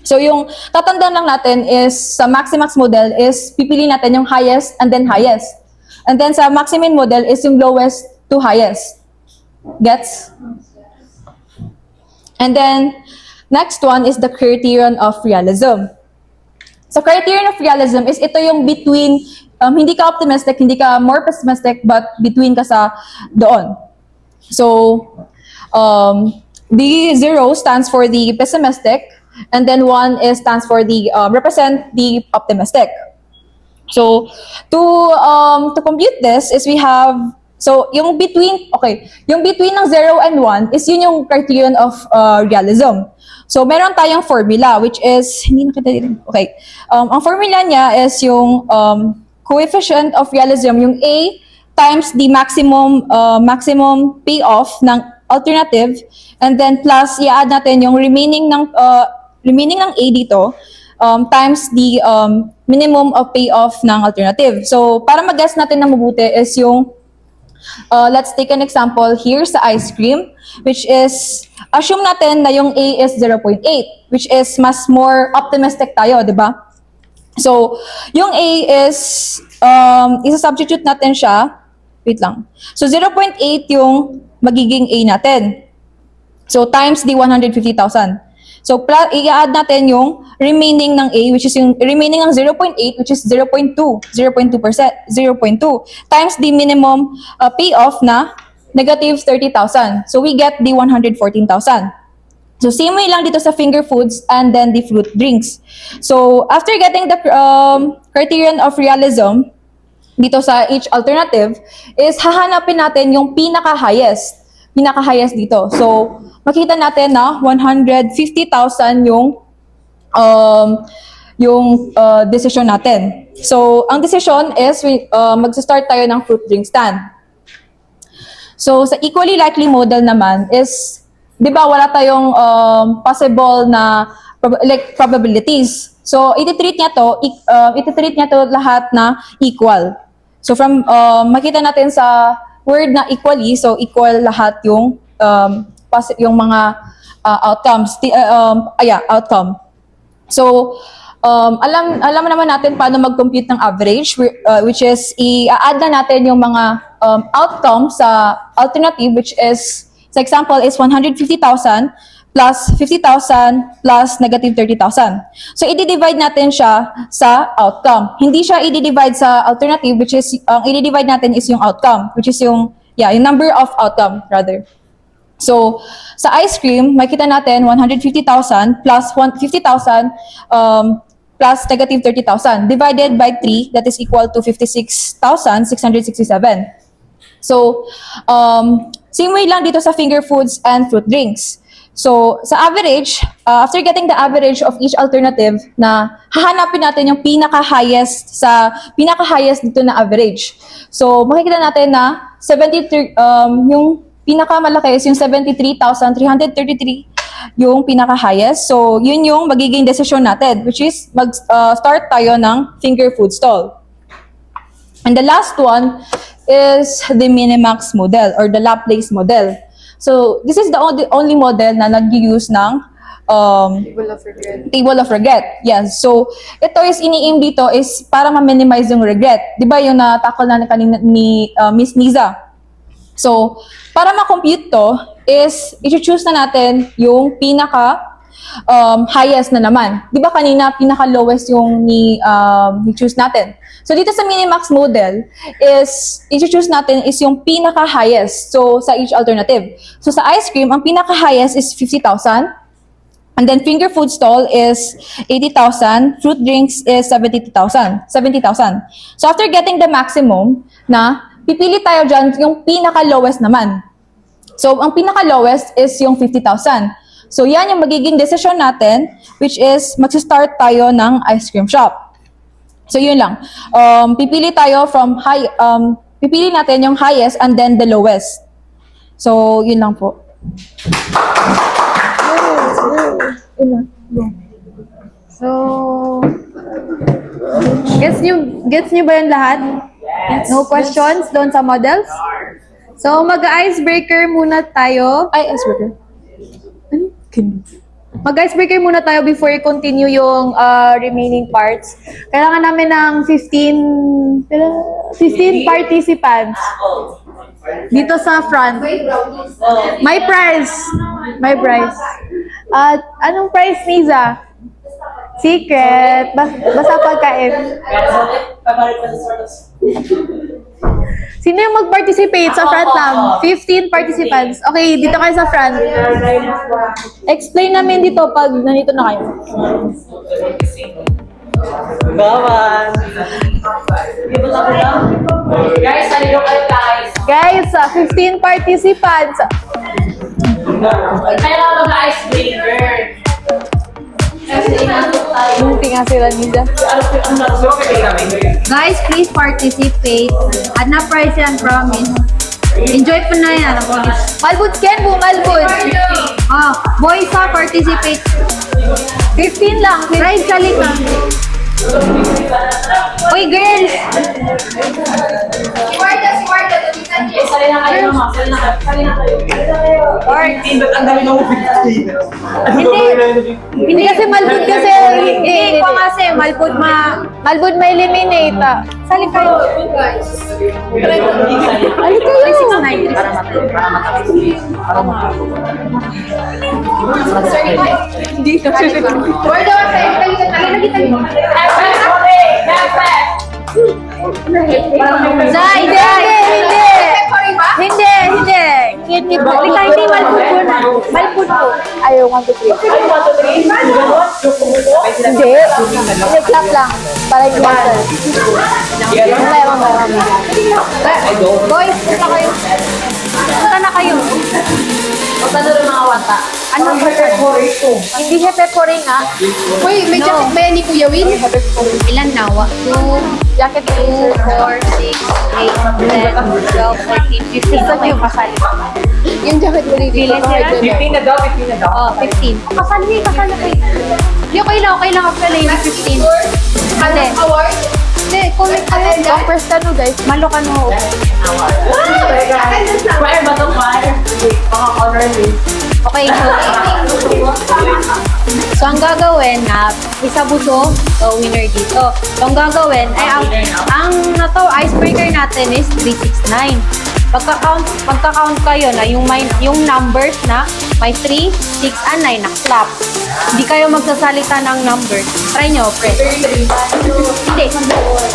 Speaker 4: So, yung tatandaan lang natin is, sa Maximax model is, pipili natin yung highest and then highest. And then, sa Maximin model is yung lowest to highest. Gets? And then, next one is the criterion of realism. So, criterion of realism is ito yung between, hindi ka optimistic, hindi ka more pessimistic, but between ka sa doon. So, the 0 stands for the pessimistic, And then 1 is stands for the represent the optimistic. So to compute this is we have, so yung between ng 0 and 1 is yun yung criterion of realism. So meron tayong formula which is, hindi nakita dito. Okay. Ang formula niya is yung coefficient of realism, yung A times the maximum payoff ng alternative, and then plus i-add natin yung remaining ng A dito times the minimum of payoff ng alternative. So para mag-guess natin na mabuti is yung let's take an example here sa ice cream, which is assume natin na yung A is 0.8, which is mas more optimistic tayo, di ba? So yung A is isa-substitute natin siya. Wait lang. So 0.8 yung magiging A natin. So times the 150,000. So i-add natin yung remaining ng A, which is yung remaining ng 0.8, which is 0.2 times the minimum payoff na negative 30,000. So we get the 114,000. So same way lang dito sa finger foods and then the fruit drinks. So after getting the criterion of realism dito sa each alternative is hahanapin natin yung pinaka-highest dito. So makita natin na 150,000 yung decision natin. So ang decision is magsa-start tayo ng fruit drink stand. So sa equally likely model naman is, di ba wala tayong possible na probabilities. So iti-treat niya to lahat na equal. So from makita natin sa word na equally, so equal lahat yung mga outcomes, outcome. So alam naman natin paano mag-compute ng average, which is i-add na natin yung mga outcome sa alternative, which is, sa example, is 150,000 plus 50,000 plus negative 30,000. So, i-divide natin siya sa outcome. Hindi siya i-divide sa alternative, which is, i-divide natin is yung outcome, which is yung number of outcome, rather. So, sa ice cream, makita natin 150,000 plus 50,000 plus negative 30,000 divided by 3, that is equal to 56,667. So, same way lang dito sa finger foods and fruit drinks. So, sa average, after getting the average of each alternative, na hahanapin natin yung pinaka-highest dito na average. So, makikita natin na 73, yung pinaka-malaki is yung 73,333 yung pinaka-highest. So, yun yung magiging decision natin, which is mag-start tayo ng finger food stall. And the last one is the Minimax model or the Laplace model. So, this is the only model na nag-use ng table of regret. Yes. So, ito is ini-aim dito is para ma-minimize yung regret. Di ba yung natakol na kanina ni Miss Niza? So, para ma-compute to is i-choose na natin yung pinaka highest na naman. Di ba kanina pinaka-lowest yung ni-choose natin? So, dito sa Minimax model is, i-choose natin is yung pinaka-highest. So, sa each alternative. So, sa ice cream, ang pinaka-highest is 50,000. And then, finger food stall is 80,000. Fruit drinks is 70,000. So, after getting the maximum, pipili tayo dyan yung pinaka-lowest naman. So, ang pinaka-lowest is yung 50,000. So, yan yung magiging decision natin, which is, mag-start tayo ng ice cream shop. So, yun lang. Pipili tayo from pipili natin yung highest and then the lowest. So, yun lang po.
Speaker 1: So, gets nyo ba yun lahat? Yes. No questions doon sa models? So, mag-icebreaker muna tayo.
Speaker 4: Icebreaker.
Speaker 1: Mag-icebreaker muna tayo before i-continue yung remaining parts. Kailangan namin ng 15 participants. Dito sa front. May prize. Anong prize, Niza? Secret. Basta pagkain.
Speaker 4: Sino yung mag-participate sa front lang? 15 participants. Okay, dito kayo sa front. Explain namin dito pag nandito na kayo.
Speaker 6: Bawan. Guys, halino kayo guys.
Speaker 4: Guys, 15 participants.
Speaker 6: Kailangan mag-icebreaker.
Speaker 4: Bunti nga sila nila.
Speaker 2: Guys, please participate. At na prize yan, promise. Enjoy po na yan.
Speaker 4: Malbud Ken po, Malbud.
Speaker 2: Boys participate.
Speaker 4: 15 lang.
Speaker 2: Prize salita. Uy, girls!
Speaker 6: Sali na kayo naman. Sali na kayo. Ang dami ng
Speaker 4: Hindi kasi Malbud kasi.
Speaker 2: Hindi ko kasi, Malbud
Speaker 4: Malbud ma-eliminate. Sali kayo.
Speaker 2: Sali kayo. 369.
Speaker 4: Hindi na
Speaker 2: Zay, Hindi, Malbud na. Malbud po.
Speaker 4: Ayaw, 1, 2, 3. Hindi. Hindi, clap lang. Para yung water.
Speaker 2: Boys, punta kayo. Punta na kayo.
Speaker 6: Punta na rin mga wata.
Speaker 2: Ano ba ito?
Speaker 4: Hindi siya pepori nga.
Speaker 8: Uy, may jacket ba yan ni Kuya Win?
Speaker 2: Ilan na? 2,
Speaker 4: Jacket
Speaker 2: 2, 4, 6, 8, 10, 12, 14, 15. Ito yung kasali.
Speaker 8: Yung jacket mo dito.
Speaker 2: Bilis sila?
Speaker 6: 15 na daw, 15 na daw.
Speaker 2: Oh, 15. Kasali kayo. Hindi, okay lang pala yung 15. Hindi.
Speaker 8: Award?
Speaker 2: Hindi, comment kayo.
Speaker 4: First ka no, guys.
Speaker 2: Malokan mo.
Speaker 6: Fire ba ito? Fire? Mga honor list.
Speaker 2: Okay, so ang gagawin na isa buto, winner dito. So ang gagawin ay ang icebreaker natin is 369. Pagka-count kayo na yung numbers na may 3, 6, and 9 na clap. Hindi kayo magsasalita ng numbers. Try nyo, friend. Hindi.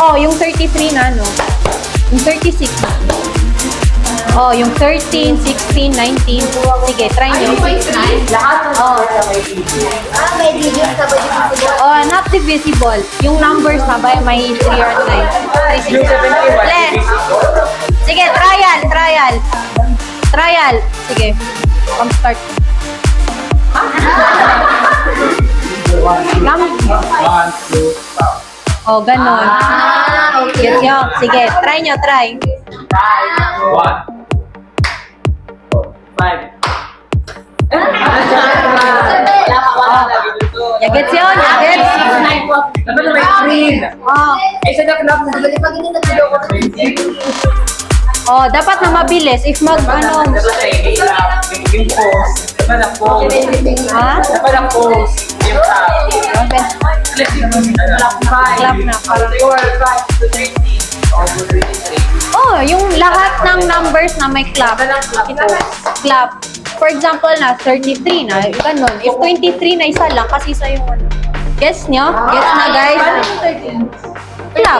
Speaker 2: Oh, yung 33 na, no? Yung 36 na. Oh, yung 13, 16, 19. Sige, try nyo.
Speaker 6: Lahat ng
Speaker 8: May video sa ba dito?
Speaker 2: Oh, not divisible. Yung numbers na ba may 3 or 9? 3, 6. Len. Sige, trial. Sige. Start. Oh, ganon. Yes, yun. Sige, try nyo.
Speaker 3: 1, 5.
Speaker 2: Gets yun? Gets?
Speaker 6: Dapat na may screen.
Speaker 2: Oh.
Speaker 6: Ay, sa dapat na
Speaker 2: Oh, dapat na mabilis. If
Speaker 6: Dapat na yung post. Dapat na post.
Speaker 2: Ha?
Speaker 6: Dapat na post. Yung
Speaker 2: Clap na. Parang.
Speaker 6: 4, 5, 13.
Speaker 2: Oh, yung lahat ng numbers na may clap. Ito, clap. For example na, 33 na, ganun. If 23 na isa lang, kasi isa yung ano. Guess nyo? Guess na, guys? Clap.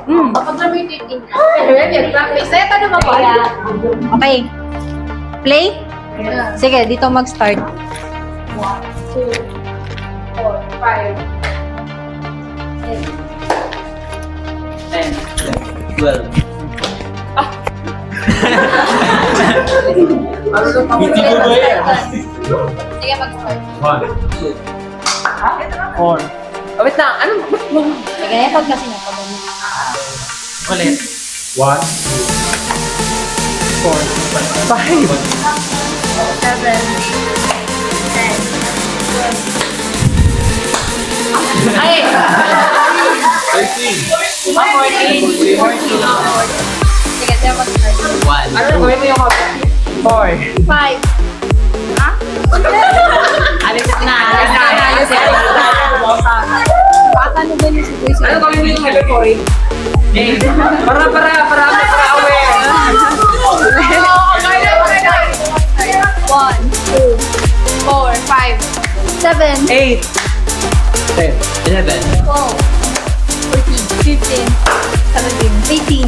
Speaker 8: Kapag na may 13 ka. May set ano ba ba?
Speaker 2: Okay. Play? Sige, dito mag-start.
Speaker 8: 1, 2, 4, 5.
Speaker 3: 10, 12.
Speaker 2: Sige, mag-start.
Speaker 3: 1, 2,
Speaker 6: 4. Oh, wait lang. Ano?
Speaker 2: Sige, pag kasi na pag
Speaker 6: Ulit.
Speaker 3: 1, 2,
Speaker 6: 4, 5.
Speaker 2: 7, 10, 12. Ay!
Speaker 3: 13.
Speaker 6: 14.
Speaker 2: Sige, sige, mag-start.
Speaker 3: 1.
Speaker 6: Ano na gawin mo yung 4.
Speaker 8: 5.
Speaker 6: Alis na.
Speaker 2: Paano ba yung situation?
Speaker 6: Ano gawin mo yung category? Para aware.
Speaker 2: 1, 2, 4, 5, 7,
Speaker 6: 8.
Speaker 3: 10, 11.
Speaker 2: 12, 14, 15, 17, 18,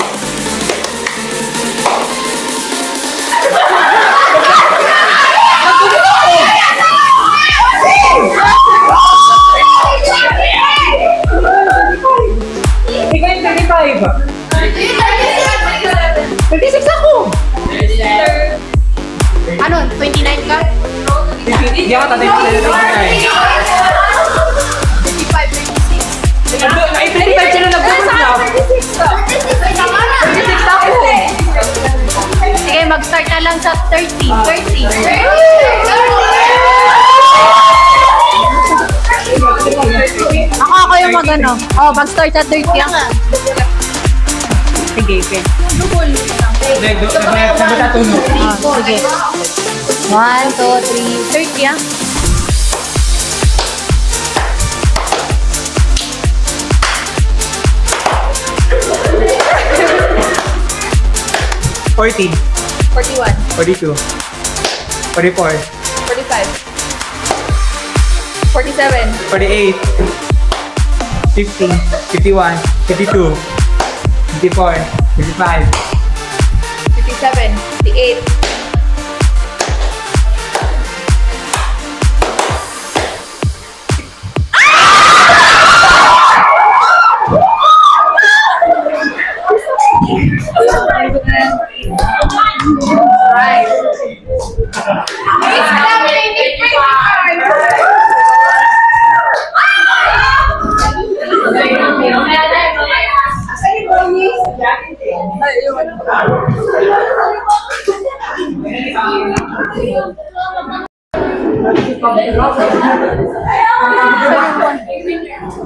Speaker 5: Hindi ako tatay ko ay.
Speaker 6: 35 sila nag-google na. 36 ako.
Speaker 8: Sige, mag-start na lang sa 30.
Speaker 2: Ako yung mag-ano. Mag-start sa 30 yan. Sige, okay. Sige. 1, 2, 3, 30 yan.
Speaker 5: $40,
Speaker 6: 41,
Speaker 5: $42, $44,
Speaker 6: 45, 47,
Speaker 5: $48, $50, $51, $52, $54, $55,
Speaker 6: 57, 58,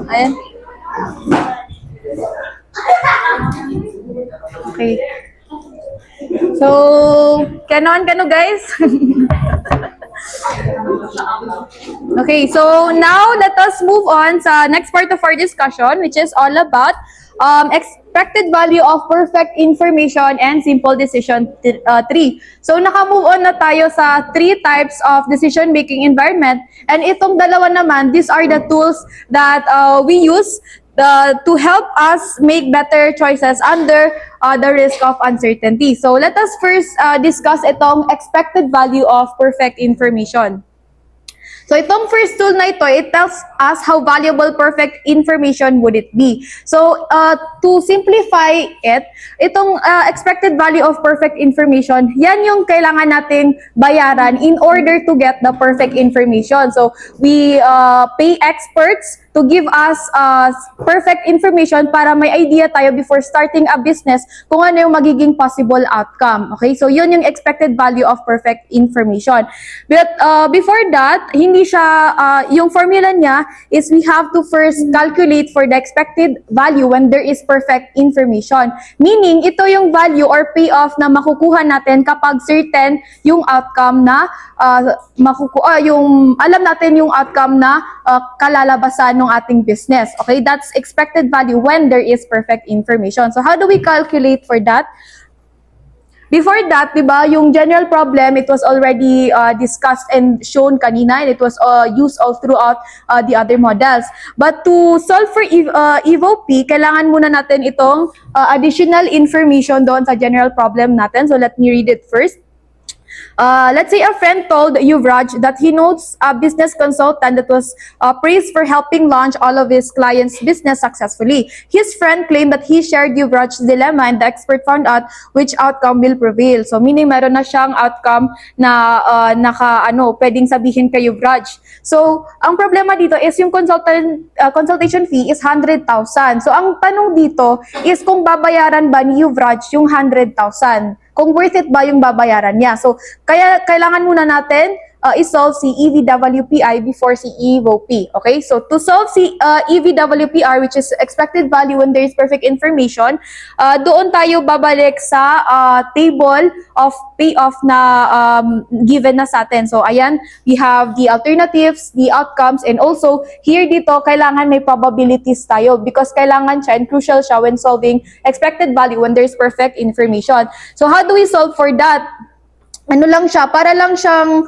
Speaker 4: Ayan. Okay. So, kanon guys. Okay, so now let us move on sa next part of our discussion, which is all about expected value of perfect information and simple decision tree. So naka-move on na tayo sa 3 types of decision-making environment, and itong dalawa naman, these are the tools that we use to help us make better choices under the risk of uncertainty. So let us first discuss itong expected value of perfect information. So itong first tool na ito, it tells us how valuable perfect information would it be. So to simplify it, itong expected value of perfect information, yan yung kailangan nating bayaran in order to get the perfect information. So we pay experts to give us perfect information para may idea tayo before starting a business kung ano yung magiging possible outcome. Okay? So yun yung expected value of perfect information. But before that, hindi siya, yung formula niya is we have to first calculate for the expected value when there is perfect information. Meaning, ito yung value or payoff na makukuha natin kapag certain yung outcome na yung alam natin yung outcome na kalalabasan ng ating business. Okay, that's expected value when there is perfect information. So how do we calculate for that? Before that, diba, yung general problem, it was already discussed and shown kanina, and it was used all throughout the other models. But to solve for EVOP, kailangan muna natin itong additional information doon sa general problem natin. So let me read it first. Let's say a friend told Yuvraj that he knows a business consultant that was praised for helping launch all of his clients' business successfully. His friend claimed that he shared Yuvraj's dilemma and the expert found out which outcome will prevail. So meaning meron na siyang outcome na pwedeng sabihin kay Yuvraj. So ang problema dito is yung consultation fee is 100,000. So ang tanong dito is kung babayaran ba ni Yuvraj yung 100,000. Kung worth it ba yung babayaran niya. So, kaya kailangan muna natin isolve si EVWPI before si EVOP. Okay? So, to solve si EVWPR, which is expected value when there is perfect information, doon tayo babalik sa table of payoff na given na sa atin. So, ayan, we have the alternatives, the outcomes, and also, here dito, kailangan may probabilities tayo because kailangan siya and crucial siya when solving expected value when there is perfect information. So, how do we solve for that? Ano lang siya, para lang siyang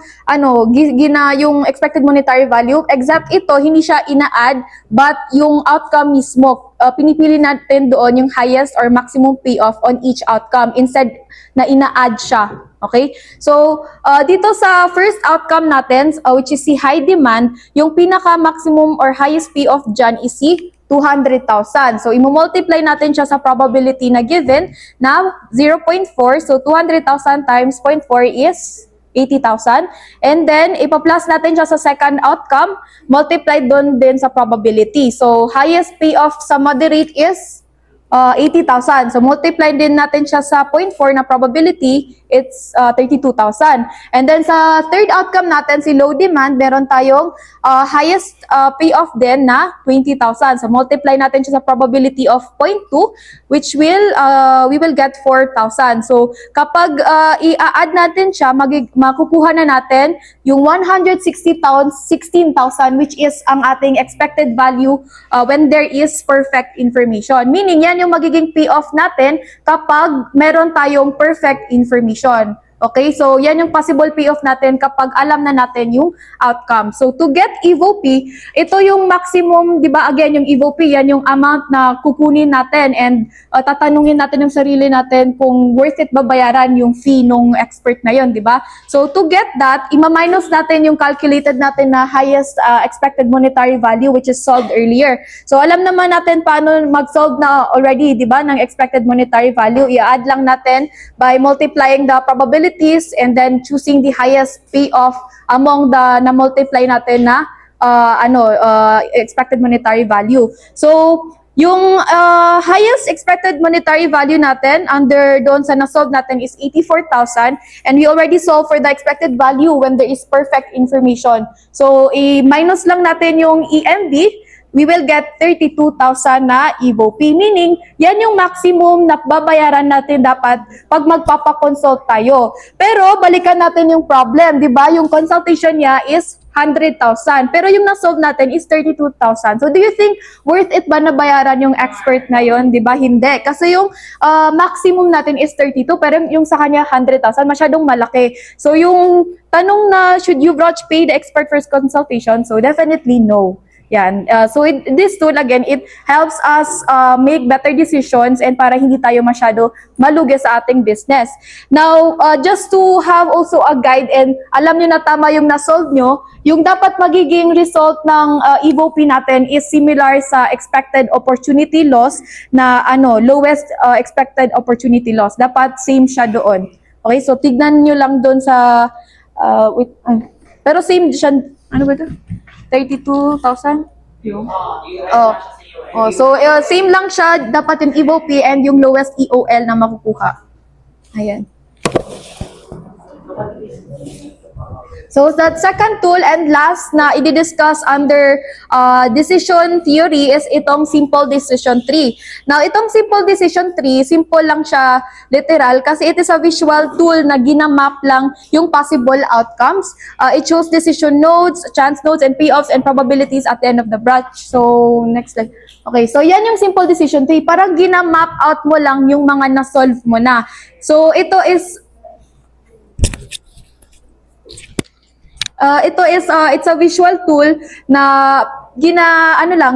Speaker 4: yung expected monetary value, except ito, hindi siya ina-add, but yung outcome mismo, pinipili natin doon yung highest or maximum payoff on each outcome instead na ina-add siya. Okay? So, dito sa first outcome natin, which is si high demand, yung pinaka-maximum or highest payoff dyan is si 200,000. So, i-multiply natin siya sa probability na given na 0.4. So, 200,000 times 0.4 is 80,000. And then, ipa-plus natin siya sa second outcome, multiplied doon din sa probability. So, highest payoff sa moderate is 80,000. So, multiply din natin siya sa 0.4 na probability, it's 32,000. And then, sa third outcome natin, si low demand, meron tayong highest payoff din na 20,000. So, multiply natin siya sa probability of 0.2, which will, we will get 4,000. So, kapag i-add natin siya, makukuha na natin yung 116,000, which is ang ating expected value when there is perfect information. Meaning, yan yung magiging payoff natin kapag meron tayong perfect information. Okay, so yan yung possible payoff natin kapag alam na natin yung outcome. So to get EVOP, ito yung maximum, di ba, again, yung EVOP, yan yung amount na kukunin natin and tatanungin natin yung sarili natin kung worth it ba bayaran yung fee nung expert na yun, di ba? So to get that, ima-minus natin yung calculated natin na highest expected monetary value which is solved earlier. So alam naman natin paano mag-solve na already, di ba, ng expected monetary value. I-add lang natin by multiplying the probability and then choosing the highest payoff among the na-multiply natin na expected monetary value. So, yung highest expected monetary value natin under doon sa na-solve natin is 84,000 and we already solved for the expected value when there is perfect information. So, i-minus lang natin yung EMV, we will get 32,000 na EVOP. Meaning, yan yung maximum na babayaran natin dapat pag magpapakonsult tayo. Pero, balikan natin yung problem, di ba? Yung consultation niya is 100,000. Pero yung na-solve natin is 32,000. So, do you think worth it ba na bayaran yung expert na yon? Di ba? Hindi. Kasi yung maximum natin is 32, pero yung sa kanya 100,000, masyadong malaki. So, yung tanong na, should you vouch pay the expert first consultation? So, definitely no. Yan. So this tool, again, it helps us make better decisions and para hindi tayo masyado malugi sa ating business. Now, just to have also a guide and alam nyo na tama yung na-solve nyo, yung dapat magiging result ng EVOP natin is similar sa expected opportunity loss na lowest expected opportunity loss. Dapat same siya doon. Okay, so tignan nyo lang doon sa, pero same siya, ano ba ito? 32,000? So same lang siya, dapat yung EVOP and yung lowest EOL na makukuha. Ayan. So that second tool and last na i-discuss under decision theory is itong simple decision tree. Now itong simple decision tree, simple lang siya literal kasi it is a visual tool na ginamap lang yung possible outcomes. It shows decision nodes, chance nodes, and payoffs and probabilities at the end of the branch. So next slide. Okay, so yan yung simple decision tree. Parang ginamap out mo lang yung mga na-solve mo na. So ito is it's a visual tool na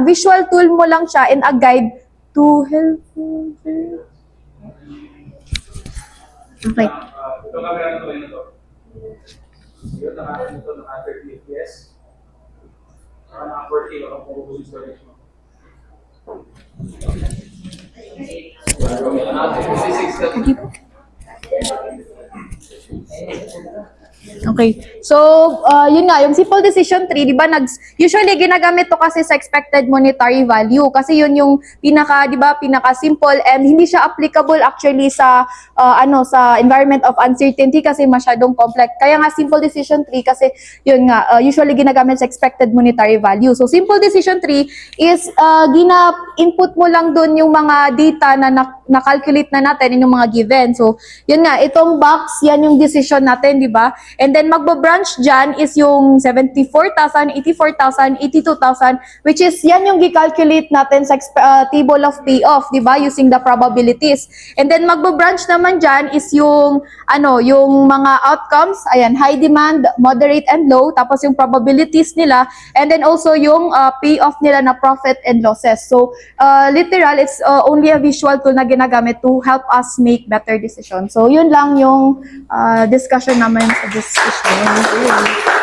Speaker 4: visual tool mo lang siya and a guide to help you. Okay.
Speaker 3: Ito camera na to ito. Ito naka 30 FPS. Naka 4K ako kung ubusin storage mo.
Speaker 4: Okay. So, yun nga, yung simple decision tree, di ba, usually ginagamit to kasi sa expected monetary value kasi yun yung pinaka-simple and hindi siya applicable actually sa sa environment of uncertainty kasi masyadong complex. Kaya nga simple decision tree kasi yun nga, usually ginagamit sa expected monetary value. So, simple decision tree is input mo lang dun yung mga data na na-calculate na natin yung mga given. So, yun nga, itong box, yan yung decision natin, di ba? And then magbo-branch dyan is yung 74,000, 84,000, 82,000, which is yan yung gi-calculate natin sa table of payoff, di ba? Using the probabilities. And then magbo-branch naman dyan is yung, yung mga outcomes, ayan, high demand, moderate, and low, tapos yung probabilities nila, and then also yung payoff nila na profit and losses. So, literal, it's only a visual tool na ginagamit to help us make better decisions. So, yun lang yung discussion naman sa this issue.